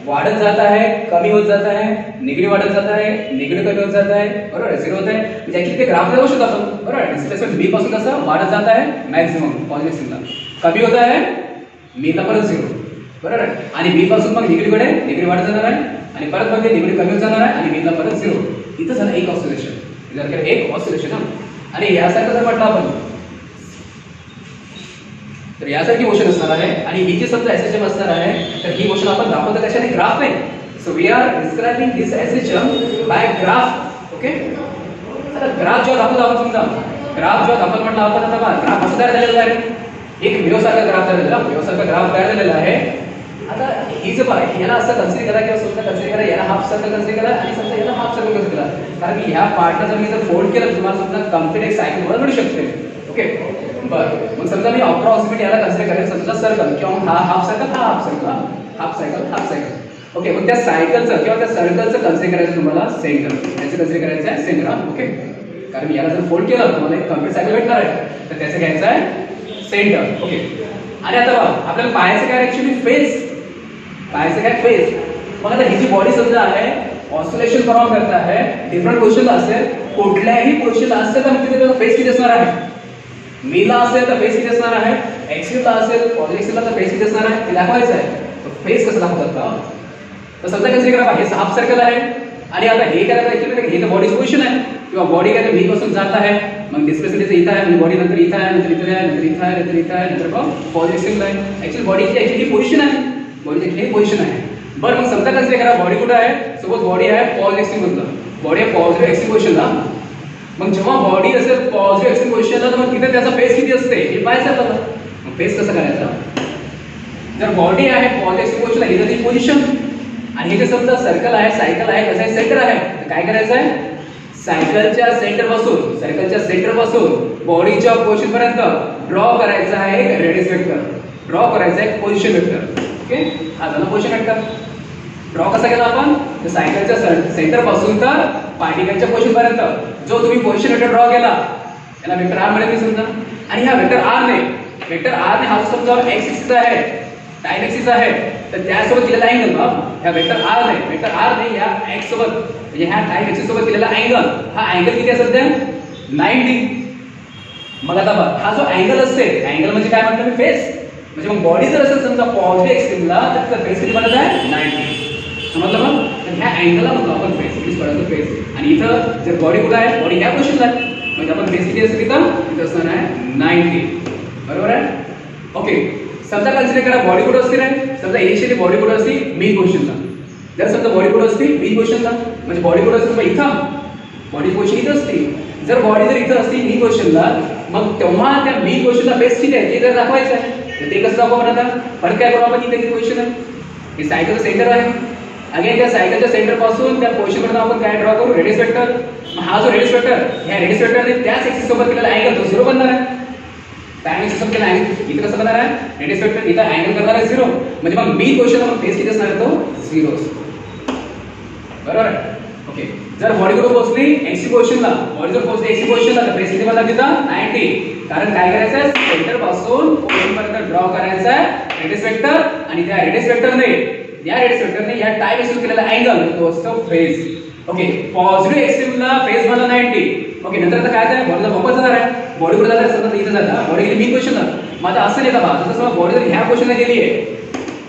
वाढत जात आहे, कमी होत जात आहे, निगेटिव्ह वाढत जात आहे, निगेटिव्ह कमी होत जात आहे, बरोबर आहे, झिरो होत आहे. म्हणजे ऍक्च्युली ते ग्राफ दाखवू शकतो आपण, बरोबर आहे. डिस्प्लेसमेंट बी पासून कसं वाढत जात आहे मॅक्सिमम पॉझिटिव्ह सिग्नल, कमी होत आहे मीला परत झिरो, बरोबर आहे. आणि बी पासून मग निगेटिव्ह कडे निगेटिव्ह वाढत जाणार आहे, आणि परत मग ते निगेटिव्ह कमी होत जाणार आहे, आणि मीला परत झिरो. इथं झालं एक ऑसिलेशन, एक ऑसिलेशन. आणि यासारखं जर म्हटलं आपण तर यासारखी मोशन असणार आहे, आणि ही जी समजा एसएचएम असणार आहे, तर ही मोशन आपण दाखवतो कशाने, ग्राफ ने. So we are describing this SHM by graph. Okay. आता ग्राफ जेव्हा दाखवतो आपण, समजा ग्राफ जेव्हा दाखवतो म्हटलं आपण, आता बघा ग्राफ असं तयार झालेला आहे, एक वेव्हसारखा ग्राफ तयार झालेला, वेव्हसारखा ग्राफ तयार झालेला आहे. आता ही जे बघा याला असं कन्सिडर करा किंवा समजा कन्सिडर करा, याला हाफ सर्कल कन्सिडर करा, आणि समजा याला हाफ सर्कल कन्सिडर करा, कारण की ह्या पार्टला जर मी जर फोल्ड केलं तुम्हाला समजा कंप्लीट एक सायकल वर मिळू शकते. ओके. बरं, मग समजा मी अप्रॉक्सिमेट याला कन्सिडर करेन समजा सर्कल, किंवा हा हाफ सर्कल, हा half circle, half cycle, half cycle. Okay. मग त्या सायकलचं किंवा त्या सर्कलचं कन्सिडर करायचं तुम्हाला सेंटर, त्याचं कन्सिडर करायचं आहे सेंटर. ओके. कारण याला जर फोल्ड केलं तुम्हाला एक कंप्लीट सायकल भेटणार आहे, तर त्याचं घ्यायचं आहे सेंटर. ओके. आणि आता बघा आपल्याला पाहायचं काय ऍक्च्युली फेस, पाहायचं काय फेस. मग आता ही जी बॉडी समजा आहे ऑसिलेशन परफॉर्म करत आहे, डिफरंट पोझिशनला असेल, कुठल्याही पोझिशनला असेल तर तिथे त्याचा फेस किती असणार आहे, मीला असेल तर फेस किती असणार आहे, एक्स्ट्रीमला असेल पॉझिटिव्ह एक्स्ट्रीमला तर फेस किती असणार आहे ते दाखवायचं आहे. तर फेस कसं दाखवतात का, तर समजा कन्सिडर करा हे हाफ सर्कल आहे, आणि आता हे काय ऍक्च्युली हे तर बॉडीचं पोझिशन आहे, किंवा बॉडी काय मी पासून जात आहे, मग डिस्प्लेसमेंट इथं आहे, म्हणजे बॉडी नंतर इथं आहे, नंतर इथं आहे, नंतर इथं आहे, नंतर इथं आहे, नंतर पॉझिटिव्ह एक्स्ट्रीमला आहे. ऍक्च्युअली बॉडीची ऍक्च्युअली पोझिशन आहे, बॉडीची ऍक्च्युअली पोझिशन आहे. बरं, मग समजा कन्सिडर करा बॉडी कुठे आहे, सपोज बॉडी आहे पॉझिटिव्ह एक्स्ट्रीमला, बॉडी आहे पॉझिटिव्ह एक्स्ट्रीम पोझिशनला. मग जेव्हा बॉडी असेल पॉझिटिव्ह एक्स्ट्रीम पोझिशनला, तर मग तिथे त्याचा फेस किती असते हे पाहायचं आपल्याला. मग फेस कसं करायचा, जर बॉडी आहे पॉझिटिव्ह एक्स्ट्रीम पोझिशनला, इथं ती पोझिशन, आणि हे जे समजा सर्कल आहे, सायकल आहे, कसं आहे सेंटर आहे, तर काय करायचं आहे सायकलच्या सेंटर पासून, सायकलच्या सेंटर पासून बॉडीच्या पोझिशन पर्यंत ड्रॉ करायचा आहे एक रेडियस वेक्टर, ड्रॉ करायचा आहे एक पोझिशन वेक्टर. ओके. हा झाला पोझिशन वेक्टर. ड्रॉ कसा केला आपण, तर सायकलच्या सेंटर पासून तर पार्टिकलच्या पोझिशन पर्यंत जो तुम्ही पोझिशन वेक्टर ड्रॉ केला याला वेक्टर आर मिळेल समजा. आणि ह्या वेक्टर आर ने हा समजा एक्स एक्सिस आहे, टाइम एक्सिस आहे, तर त्यासोबत दिलेला अँगल, ह्या वेक्टर आर ने या एक्स सोबत म्हणजे ह्या टाइम एक्सिस सोबत दिलेला अँगल, हा अँगल किती असेल ते 90. मग आता बघ हा जो अँगल असते, अँगल म्हणजे काय म्हणतो मी फेस, म्हणजे मग बॉडी जर असेल समजा पॉझिटिव्ह एक्स्ट्रीमला, तर त्याचा फेस किती बनत आहे 90. समजलं मग, तर ह्या अँगलला म्हणतो आपण फेस, किती पडतो फेस. आणि इथं जर बॉडी कुठं आहे, बॉडी ह्या पोझिशनला आहे, म्हणजे आपण फेस किती असेल तिथं असणार आहे 90. बरोबर आहे. ओके. समजा कन्सिडर करा बॉडी कुठं असते रे, समजा इनिशियली बॉडी कुठं असते मीन पोझिशनला, जर समजा बॉडी कुठं असते मीन पोझिशनला, म्हणजे बॉडी कुठं असते इथं, बॉडी पोझिशन इथं असते. जर बॉडी जर इथं असते मीन पोझिशनला, मग तेव्हा त्या मीन पोझिशनला फेस किती आहे ते जर दाखवायचं आहे, तर ते कसं दाखवू आता, परत काय करू आपण, इथे किती पोझिशन आहे, हे सायकलचं सेंटर आहे. अगेन त्या सायकलच्या सेंटर पासून त्या पोझिशन पर्यंत आपण काय ड्रॉ करू, रेडियस वेक्टर. हा जो रेडियस वेक्टर, ह्या रेडियस वेक्टरने त्याच एक्सिस सोबत केलेला अँगल तो 0 बनणार आहे. टाइम एक्सिस सोबत केलेला अँगल इथे कसं बनणार आहे, रेडियस वेक्टर इथं अँगल करणार आहे 0, म्हणजे मग मीन पोझिशनला मग फेस किती असणार आहे तो 0 असतो. बरोबर आहे. ओके. जर बॉडी कुठे पोहोचली एक्सी पोझिशनला, बॉडी जर पोहोचली एक्सी पोझिशनला, तर फेस किती बनणार तिथं 90. कारण काय करायचं आहे, सेंटर पासून पोझिशन पर्यंत ड्रॉ करायचा आहे रेडियस वेक्टर, आणि त्या रेडियस वेक्टरने या टाइम एक्सिस केलेला अँगल तो असतो फेस. ओके. पॉझिटिव्ह एक्स्ट्रीमला फेस बनला 90. ओके. नंतर आता काय आहे, बॉडीला वापस जाणार आहे, बॉडी कुठे जातात समजा इथं जातात बॉडी गेली मीन पोझिशनला मग आता असं नाही का बा जसं बॉडी जर ह्या पोझिशनला गेली आहे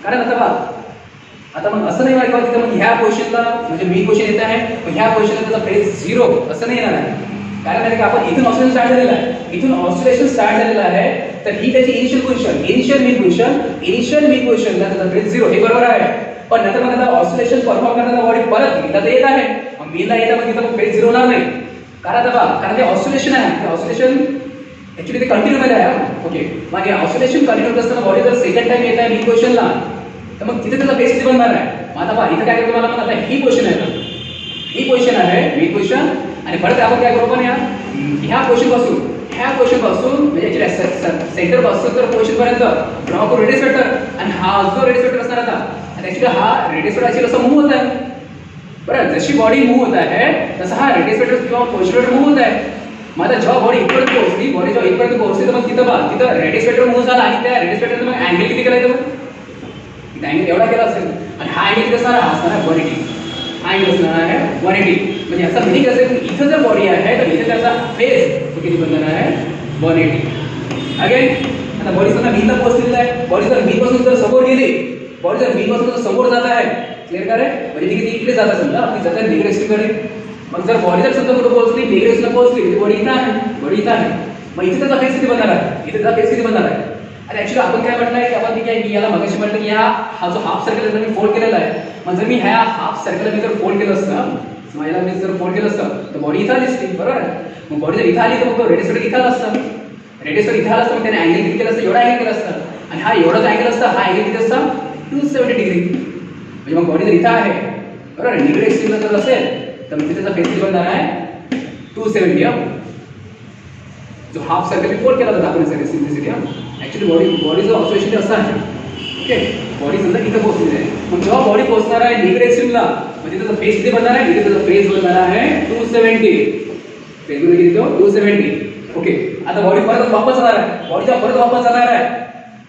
कारण आता बा आता मग असं नाही व्हायचं तिथं मग ह्या पोझिशनला म्हणजे मीन पोझिशन येत आहे मग ह्या पोझिशनला त्याचा फेज 0 असं नाही येणार आहे कारण माहिती का आपण इथून ऑसिलेशन स्टार्ट झालेला आहे इथून ऑसिलेशन स्टार्ट झालेला आहे तर ही त्याची इनिशियल पोझिशन इनिशियल मीन पोझिशनला त्याचा फेज 0 हे बरोबर आहे पण नंतर मग आता ऑसिलेशन परफॉर्म करताना बॉडी परत मीनला तर येत आहे मग मीनला येतं मग तिथं मग फेज 0 होणार नाही कारण आता कारण ते ऑसिलेशन आहे ते ऑसिलेशन ऍक्च्युली ते कंटिन्यू मध्ये आहे ओके मग हे ऑसिलेशन कंटिन्यू असताना बॉडी जर सेकंड टाइम येत आहे मीन पोझिशनला तर मग तिथे त्याचा फेज किती बनणार आहे मग आता पहा इथं काय करतो मला आता ही पोझिशन आहे ही पोझिशन आहे मीन पोझिशन आणि परत आपण काय करू पण ह्या पोझिशन पासून म्हणजे सेंटर पासून तर पोझिशन पर्यंत ड्रॉ करू रेडियस वेक्टर आणि हा जो रेडियस वेक्टर असणार आता आणि ऍक्च्युली हा रेडियस वेक्टर ऍक्च्युली असं मूव्ह होत आहे बरं जशी बॉडी मूव्ह होत आहे तसा हा रेडियस वेक्टर किंवा पोझिशन वेक्टर मूव्ह होत आहे मग आता जेव्हा बॉडी इथपर्यंत पोहोचली बॉडी जेव्हा इथपर्यंत पोहोचली तर मग तिथं रेडियस वेक्टर मूव्ह झाला आणि त्या रेडियस वेक्टरचं मग अँगल किती केला येतो इथं अँगल एवढा केला असेल आणि हा अँगल किती असणार हा असणार आहे 180 हा अँगल असणार आहे 180 म्हणजे याचा मिनिंग असेल की इथं जर बॉडी आहे तर इथे त्याचा फेज तो किती बनणार आहे 180 अगेन आता बॉडी समजा मीनला पोहोचलेली आहे बॉडी जर मीन पासून जर समोर गेली बॉडी जर मीन पासून समोर जात आहे क्लिअर का रे म्हणजे ती किती इकडे जात असेल ना ती जात आहे निगेटिव्ह एक्स्ट्रीमकडे मग जर बॉडी जर समजा कुठे पोहोचली निगेटिव्ह एक्स्ट्रीमला पोहोचली म्हणजे बॉडी इथं आहे मग इथे त्याचा फेज किती बनणार आहे इथे त्याचा फेज किती बनणार आहे आणि ऍक्च्युली आपण काय म्हटलं आहे की आपण ठीक आहे मी याला मगाशी म्हटलं की हा जो हाफ सर्कल जर मी फोल्ड केलेला आहे मग जर मी ह्या हाफ सर्कलला मी जर फोल्ड केलं असतं स्माईलला मी जर फोल्ड केलं असतं तर बॉडी इथं आली असती बरोबर आहे मग बॉडी जर इथं आली तर मग तो रेडियस वेक्टर इथं आला असतं रेडियस वेक्टर इथं आला असतं मग त्याने अँगल किती केलं असतं एवढा अँगल केला असतं आणि हा एवढाच अँगल असतं हा अँगल किती असतं 270 डिग्री म्हणजे मग बॉडी जर इथं आहे बरोबर आहे निगेटिव्ह एक्स्ट्रीमला जर असेल तर मग त्याचा फेज किती बनणार आहे 270 जो हाफ सर्कल मी फोल्ड केला होता आपण सिम्प्लिसिटी ऍक्च्युली बॉडी जो ऑसिलेशन असं आहे ओके बॉडी समजा इथं पोहोचलेली आहे मग जेव्हा बॉडी पोहोचणार आहे निगेटिव्ह एक्स्ट्रीमला म्हणजे त्याचा फेज किती बनणार आहे इथे त्याचा फेज बनणार आहे 270 फेज म्हणजे किती तो 270 ओके आता बॉडी परत वापस जाणार आहे बॉडी जेव्हा परत वापस जाणार आहे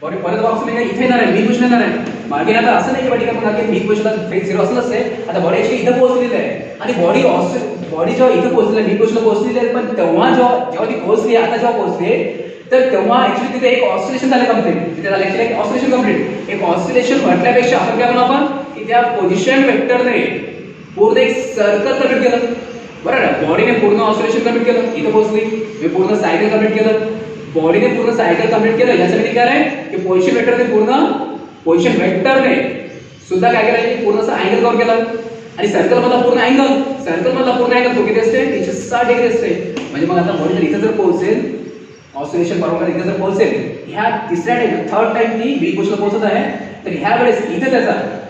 बॉडी परत वापस म्हणजे इथे येणार आहे मीन पोझिशन येणार आहे मागे आता असं नाही की बॉडी का मग मीन पोझिशनला फेज 0 असलंच आहे आता बॉडी ऍक्च्युली इथं पोहोचलेली आहे आणि बॉडी जेव्हा इथं पोहोचलेली मीन पोझिशनला पोहोचलेली आहे पण तेव्हा जेव्हा ती पोहोचली आता जेव्हा पोहोचली तर तेव्हा ऍक्च्युली तिथे एक ऑसिलेशन झालं कंप्लीट तिथे झालं ऍक्च्युली एक ऑसिलेशन कंप्लीट एक ऑसिलेशन म्हटल्यापेक्षा आपण काय म्हणू आपण की त्या पोझिशन वेक्टरने पूर्ण एक सर्कल कंप्लीट केलं बरोबर आहे बॉडीने पूर्ण ऑसिलेशन कंप्लीट केलं इथं पोहोचली मी पूर्ण सायकल कंप्लीट केलं बॉडीने पूर्ण सायकल कंप्लीट केलं याच्यासाठी काय आहे की पोझिशन वेक्टरने पूर्ण पोझिशन वेक्टरने सुद्धा काय केलं पूर्ण असं अँगल कव्हर केला आणि सर्कल मधला पूर्ण अँगल तो किती असते 360 डिग्री असते म्हणजे मग आता बॉडी जर इथं जर पोहोचेल ऑसिलेशन परफॉर्म इथे जर पोहोचेल ह्या तिसऱ्या टाइम थर्ड टाइम ती मीन पोझिशनला पोहोचत आहे तर ह्या वेळेस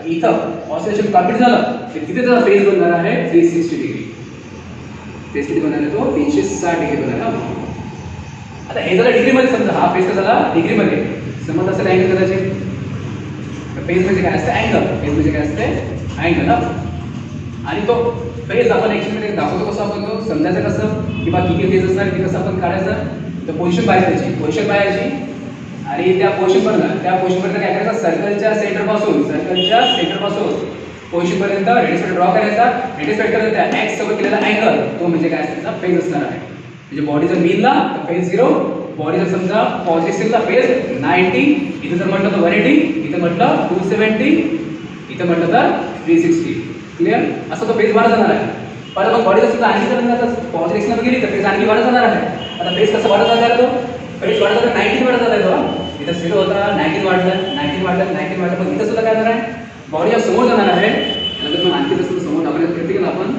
इथं ऑसिलेशन कंप्लीट झालं तर तिथे त्याचा फेज बनणार आहे 360 डिग्री फेज किती बनणार आहे तो 360 डिग्री बनणार आहे आता हे जर डिग्री मध्ये समजा हा फेज कसा झाला डिग्री मध्ये समज असेल अँगल कदाचित फेज म्हणजे काय असते अँगल फेज म्हणजे काय असते अँगल ना आणि तो फेज आपण ऍक्च्युअली दाखवतो कसं आपण तो समजायचं कसं की बा किती फेज असणार ते कसं आपण काढायचं तर पोझिशन पाहायची आणि त्या पोझिशनपर्यंत काय करायचं सर्कलच्या सेंटर पासून पोझिशन पर्यंत रेडियस वेक्टर ड्रॉ करायचा रेडियस वेक्टर त्या एक्स सोबत केलेला अँगल तो म्हणजे काय असणार फेज असणार आहे म्हणजे बॉडी जर मीनला तर फेज 0 बॉडी जर समजा पॉझिटिव्हला फेज 90 इथे जर म्हटलं तर 180 इथे म्हटलं 270 इथे म्हटलं तर 360 क्लिअर असं तो फेज वाढत जाणार आहे पण मग बॉडी जर समजा आणखी जर पॉझिटिव्हला गेली तर फेज आणखी वाढत जाणार आहे आता फेज कसं वाढत जाणार तो फेज वाढत जाणार 19 वाढत जाणार तो इथं 0 होता 19 वाढलं मग इथं सुद्धा काय होणार आहे बॉडी जेव्हा समोर जाणार आहे नंतर मग आणखी जसं समोर आपण प्रॅक्टिकल आपण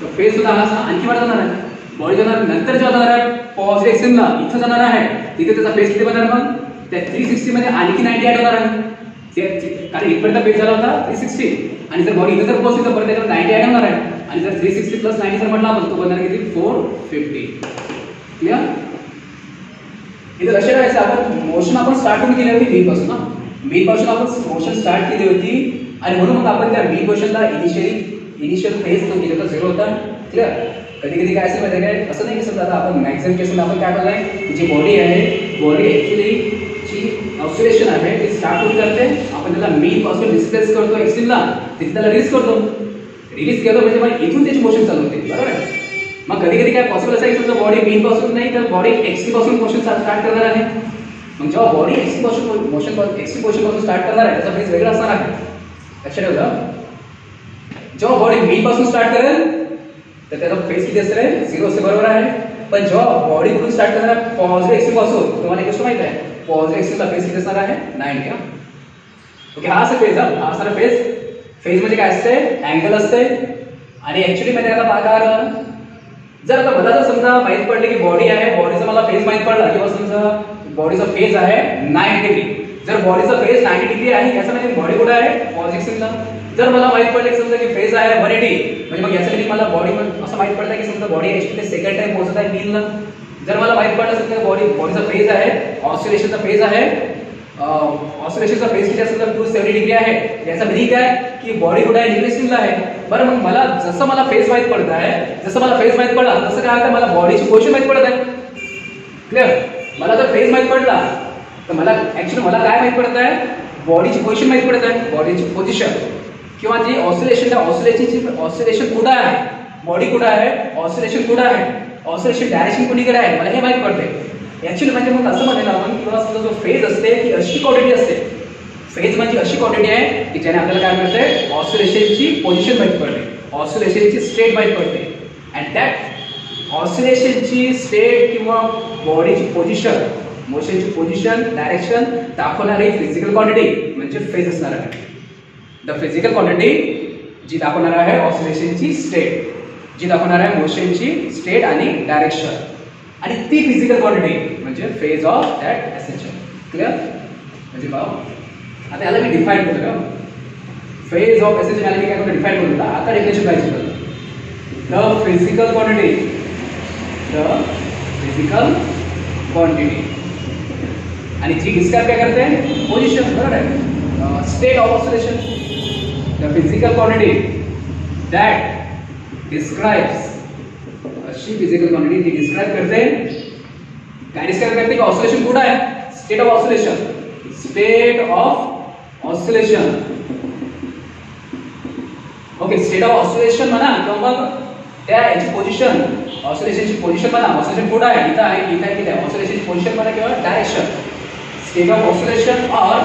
तो फेज सुद्धा हा आणखी वाढत जाणार आहे बॉडी जाणार नंतर जेव्हा जाणार आहे पॉझिटिव्ह एक्स्ट्रीमला इथं जाणार आहे तिथे त्याचा फेज किती बनणार मग त्या 360 मध्ये आणखी 90 ऍड होणार आहे कारण इथपर्यंत फेज झाला होता 360 आणि जर बॉडी इथं जर पोहोचली तर परत त्याच्यावर 90 ऍड होणार आहे आणि जर 360 प्लस 90 जर म्हटलं आपण तो बनणार किती 450 क्लिअर इथं लक्ष ठेवायचं आपण मोशन आपण स्टार्ट करून केली होती मीन पासून आपण मोशन स्टार्ट केली होती आणि म्हणून मग आपण त्या मीन पोझिशनला इनिशियल फेज तो केला 0 होता क्लिअर कधी कधी काय असेल माहिती काय असं नाही की समजा आता आपण मॅक्झिमम केसमध्ये आपण काय बोललाय की जी बॉडी ऍक्च्युली जी ऑसिलेशन आहे ती स्टार्ट होत करते आपण त्याला मीन पासून डिस्प्लेस करतो एक्स्ट्रीमला तिथे त्याला रिलीज करतो रिलीज केलं म्हणजे मग इथून त्याची मोशन चालू होते बरोबर आहे मग कधी कधी काय पॉसिबल असं आहे की समजा बॉडी मीन पासून नाही तर बॉडी एक्सटी पासून मोशन स्टार्ट करणार आहे. मग जेव्हा बॉडी एक्सटी पासून स्टार्ट करणार आहे त्याचा फेज वेगळा असणार आहे. लक्षात ठेवा, जेव्हा बॉडी मीन पासून स्टार्ट करेल तर त्याचा फेज किती असणार आहे? 0 असते, बरोबर आहे. पण जेव्हा बॉडी कुठून स्टार्ट करणार आहे पॉझिटिव्ह एक्सिस पासून, तुम्हाला एक गोष्ट माहिती आहे पॉझिटिव्ह एक्सिसला फेज किती असणार आहे? 90. ओके, हा असं फेज, हा असणार फेज. फेज म्हणजे काय असते? अँगल असते. आणि ऍक्च्युअली मध्ये आता बघा, जर आता मला जर समजा माहित पडले की बॉडी आहे, बॉडीचा मला फेज माहित पडला किंवा समजा बॉडीचा फेज आहे 90 डिग्री. जर बॉडीचा फेज 90 डिग्री आहे याचा म्हणजे बॉडी कुठे आहे? पॉझिटिव्ह एक्सिसला. जर मला माहित पडले की समजा की फेज आहे 180, म्हणजे मग यासाठी मला बॉडी असं माहित पडलं की समजा बॉडी ऍक्च्युअली सेकंड टाइम पोहोचत आहे मीनला. जर मला माहित पडलं समजा बॉडीचा फेज आहे, ऑसिलेशनचा फेज आहे, ऑसिलेशनचा फेज किती असेल तर 270 डिग्री आहे. याचा मीनिंग काय की बॉडी कुठे आहे? निगेटिव्हला आहे. बरं, मग मला जसं मला फेज माहित पडत आहे, जसं मला फेज माहित पडला तसं काय होतं, मला बॉडीची पोझिशन माहित पडत आहे. क्लिअर? मला जर फेज माहित पडला तर मला ऍक्च्युअली मला काय माहित पडत आहे? बॉडीची पोझिशन माहित पडत आहे. बॉडीची पोझिशन किंवा जी ऑसिलेशन आहे, ऑसिलेशन कुठे आहे, बॉडी कुठे आहे, ऑसिलेशन कुठे आहे, ऑसिलेशन डायरेक्शन कुणीकडे आहे, मला हे माहित पडते. ऍक्च्युअली म्हणजे मग असं म्हणेल आपण किंवा समजा जो फेज असते ती अशी क्वांटिटी असते. फेज म्हणजे अशी क्वांटिटी आहे की ज्याने आपल्याला काय मिळते? ऑसिलेशनची पोझिशन माहित पडते, ऑसिलेशनची स्टेट माहित पडते. अँड दॅट ऑसिलेशनची स्टेट किंवा बॉडीची पोझिशन, मोशनची पोझिशन, डायरेक्शन दाखवणारी फिजिकल क्वांटिटी म्हणजे फेज असणार आहे. द फिजिकल क्वांटिटी जी दाखवणार आहे ऑसिलेशनची स्टेट, जी दाखवणार आहे मोशनची स्टेट आणि डायरेक्शन, आणि ती फिजिकल क्वांटिटी म्हणजे phase of that ascension. Clear? म्हणजे बघा आता याला मी डिफाईन करतो का फेज ऑफ एसेंशन, याला मी काय करतो? डिफाईन करतो. आता डेफिनेशन पाहिजे करतो the physical quantity, the physical quantity, आणि जी डिस्क्राइब काय करते? पोझिशन, बरोबर आहे. State of oscillation, the physical quantity that describes, अशी फिजिकल क्वांटिटी जी डिस्क्राइब करते, काय डिस्क्राइब करते की ऑसिलेशन कुठे आहे? State of oscillation, state of oscillation. Okay, state of oscillation म्हणा किंवा मग त्या याची पोझिशन, ऑसिलेशनची पोझिशन म्हणा, ऑसिलेशन कुठे आहे? इथं आहे, इथं आहे, इथं आहे. ऑसिलेशनची पोझिशन म्हणा किंवा डायरेक्शन, स्टेट ऑफ ऑसिलेशन और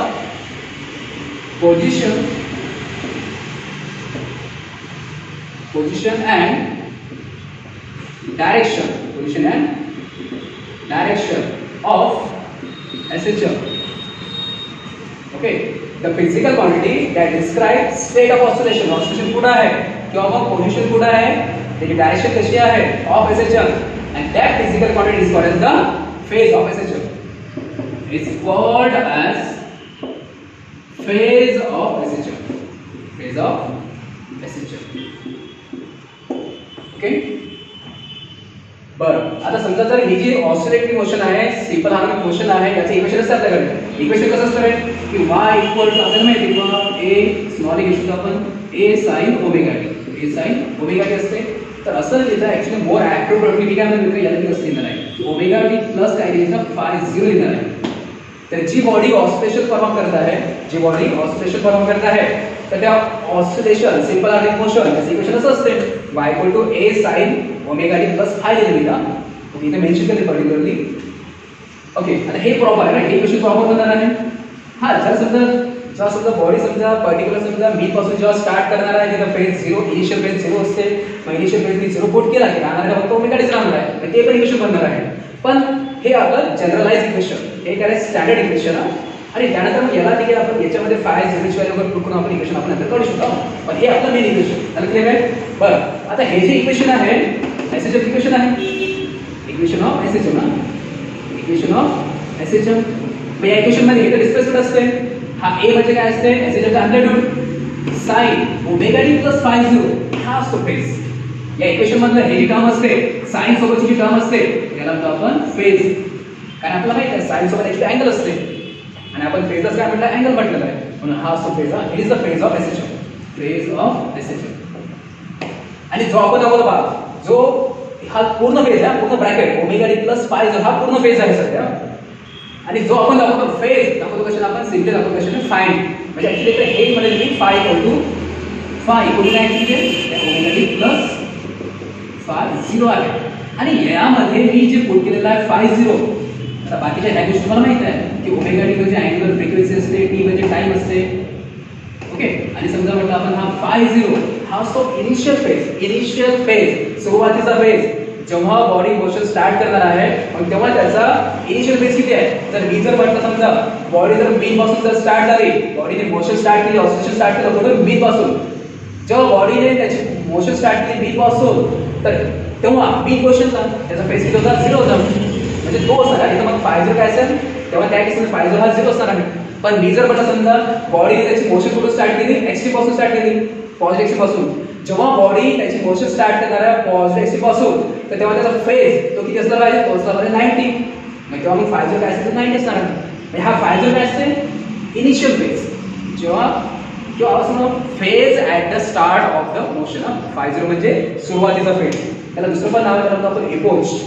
position and direction, position and direction of SHM. Okay, the physical quantity that describes state of oscillation, oscillation कुठे आहे किंवा मग पोझिशन कुठे आहे, त्याची डायरेक्शन कशी आहे of SHM, and that physical quantity is called as the phase of SHM. It's called as phase of SHM, phase of SHM. Okay, बरं. आता समजा जर ही जी ऑसिलेटरी मोशन आहे, सिंपल हार्मोनिक मोशन आहे, याचं इक्वेशन असतं आपल्याकडे. इक्वेशन कसं असतं रे की y इक्वल टू आपल्याला माहिती आहे किंवा a स्मॉल a घेतो आपण a sin omega t, a sin omega t असते. तर असं लिहिता ऍक्च्युअली मोर ऍक्युरेटली काय म्हणतात याला मी कसं लिहिणार आहे? ओमेगा t प्लस काय लिहिणार? phi 0 लिहिणार आहे. तर जी बॉडी ऑसिलेशन परफॉर्म करत आहे, जी बॉडी ऑसिलेशन परफॉर्म करत आहे, तर त्या ऑसिलेशन सिंपल हार्मोनिक मोशन याचं इक्वेशन असं असते y equal to a sin omega t plus phi लिहिलेलं का? ओके, इथे मेन्शन केले पर्टिक्युलरली. ओके, आता हे प्रॉपर आहे, हे इक्वेशन प्रॉपर होणार आहे. हा, जेव्हा समजा बॉडी समजा पर्टिक्युलर समजा मी पासून जेव्हा स्टार्ट करणार आहे तिथं फेज 0, इनिशियल फेज 0 असते. मग इनिशियल फेज मी 0 पुट केला की राहणार आहे फक्त ओमेगा tच राहणार आहे. ते पण इक्वेशन बनणार आहे. पण हे आपलं जनरलाइज इक्वेशन, हे काय स्टँडर्ड इक्वेशन आहे. आणि त्यानंतर मग याला देखील आपण याच्यामध्ये फाय झिरोची व्हॅल्यू पुट करून आपण इक्वेशन आपण नंतर काढू शकतो. पण हे आपलं मेन इक्वेशन त्याला क्लिअर आहे. बरं, आता हे जे इक्वेशन आहे एसएचएम इक्वेशन आहे, इक्वेशन ऑफ एसएचएम ना, इक्वेशन ऑफ एसएचएम. मग या इक्वेशन मध्ये हे डिस्प्लेसमेंट असते. हा ए म्हणजे काय असते? एसएचएमचा amplitude sine omega t plus phi 0 हा असतो फेज. या इक्वेशन मधलं हे जी टर्म असते साइन सोबतची जी टर्म असते याला म्हणतो आपण फेज. कारण आपल्याला माहिती आहे साइन सोबत ऍक्च्युअली अँगल असते आणि आपण फेजच काय म्हटलं? अँगल म्हटलेलं आहे. म्हणून हा असतो phase. It is the phase of SHM, phase of SHM. आणि जो आपण दाखवतो बघा, जो हा पूर्ण फेज आहे, पूर्ण bracket omega t plus phi 0 हा पूर्ण फेज आहे सध्या. आणि जो आपण दाखवतो फेज दाखवतो कशाने? आपण सिम्पली दाखवतो कशाने? फाइन. म्हणजे ऍक्च्युअली इकडे हे मध्ये मी phi equal to phi equal to काय ओमेगा टी प्लस फाय 0 आहे आणि यामध्ये मी जे पुट केलेलं आहे फाय 0. आता बाकीच्या ह्या गोष्टी तुम्हाला माहित आहे की ओमेगा टी म्हणजे अँग्युलर फ्रिक्वेन्सी असते, टी म्हणजे टाइम असते. ओके, आणि समजा म्हटलं आपण हा फाय 0 हा असतो इनिशियल फेज, सुरुवातीचा फेज. जेव्हा बॉडी मोशन स्टार्ट करणार आहे मग तेव्हा त्याचा इनिशियल फेज किती आहे. जर मी जर म्हटलं समजा बॉडी जर मीन पासून जर स्टार्ट झाली, बॉडीने मोशन स्टार्ट केली, ऑक्सिजन स्टार्ट केलं कुठून, मीन पासून. जेव्हा बॉडीने त्याची मोशन स्टार्ट केली मीन पासून, तर तेव्हा मीन पोर्शनचा त्याचा फेज किती होता, 0 होता. म्हणजे तो असणार आहे. तर मग फाय 0 काय असेल, तेव्हा त्या केसमध्ये फाय 0 हा 0 असणार आहे. पण मी जर म्हटलं समजा बॉडीने त्याची मोशन कुठून स्टार्ट केली, एक्स टी पासून स्टार्ट केली, पॉझिटिव्ह एक्स पासून. जेव्हा बॉडी त्याची मोशन स्टार्ट करणार आहे पॉझिटिव्ह एक्स पासून, तर तेव्हा त्याचा फेज तो किती असला पाहिजे, तो असला पाहिजे 90. मग तेव्हा मग फाय 0 काय असेल, 90 असणार आहे. म्हणजे हा फाय 0 काय असते, इनिशियल फेज. जेव्हा किंवा आपण phase at the start of the motion. Five 0 म्हणजे सुरुवातीचा फेज. त्याला दुसरं पण नाव आहे आपण एपोज.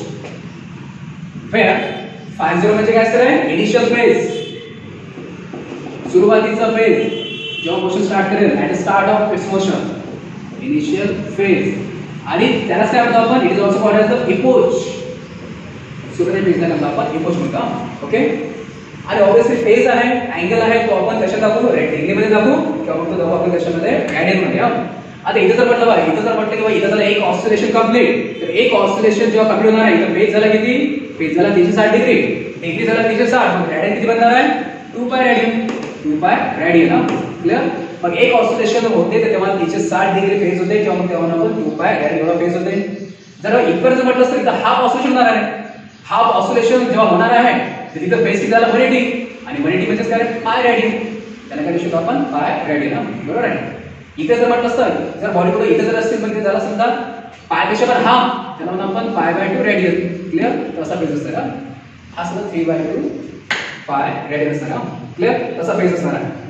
फाय 0 म्हणजे काय असतं, इनिशियल फेज, सुरुवातीचा फेज. जेव्हा मोशन स्टार्ट करेल at the start of its motion, initial phase. आणि त्यालाच काय म्हणतो आपण, it is also called as the epoch. सुरुवातीच्या फेजला म्हणतो आपण इपोज म्हणतो. ओके, आणि ऑब्वियसली फेज आहे, अँगल आहे, तो आपण कशात दाखवू, डिग्रीमध्ये दाखवू किंवा मग तो दाखवू आपण कशामध्ये, रॅडियनमध्ये. आता इथं जर म्हटलं बघा, इथं जर म्हटलं की इथं झालं एक ऑसिलेशन कंप्लीट, तर एक ऑसिलेशन जेव्हा कंप्लीट होणार आहे, तर फेज झाला किती, फेज झाला 360 डिग्री, डिग्री झाला 360, मग रॅडियन किती बनणार आहे, 2 pi radian, 2 pi radian. Clear. मग एक ऑसिलेशन होते तर तेव्हा 360 डिग्री फेज होते किंवा मग तेव्हा आपण 2 पाय रॅडियन एवढा फेज होते. जर इक्वल जर म्हटलं असतं तर हाफ ऑसिलेशन होणार आहे. हाफ ऑसिलेशन जेव्हा होणार आहे तर तिथं फेज किती झाला, 180, आणि 180 म्हणजे काय, पाय रॅडियन. त्याला काय लिहू आपण, पाय रॅडियन. बरोबर आहे. इथे जर म्हटलं असतं, जर बॉडी कुठे इथे जर असतील म्हणजे त्याला समजा पायपेक्षा पण हाफ, त्याला म्हणून आपण पाय बाय 2 रॅडियन. क्लियर. तसा फेज असणार हा सुद्धा 3/2 पाय रॅडियन असणार. क्लियर. तसा फेज असणार आहे.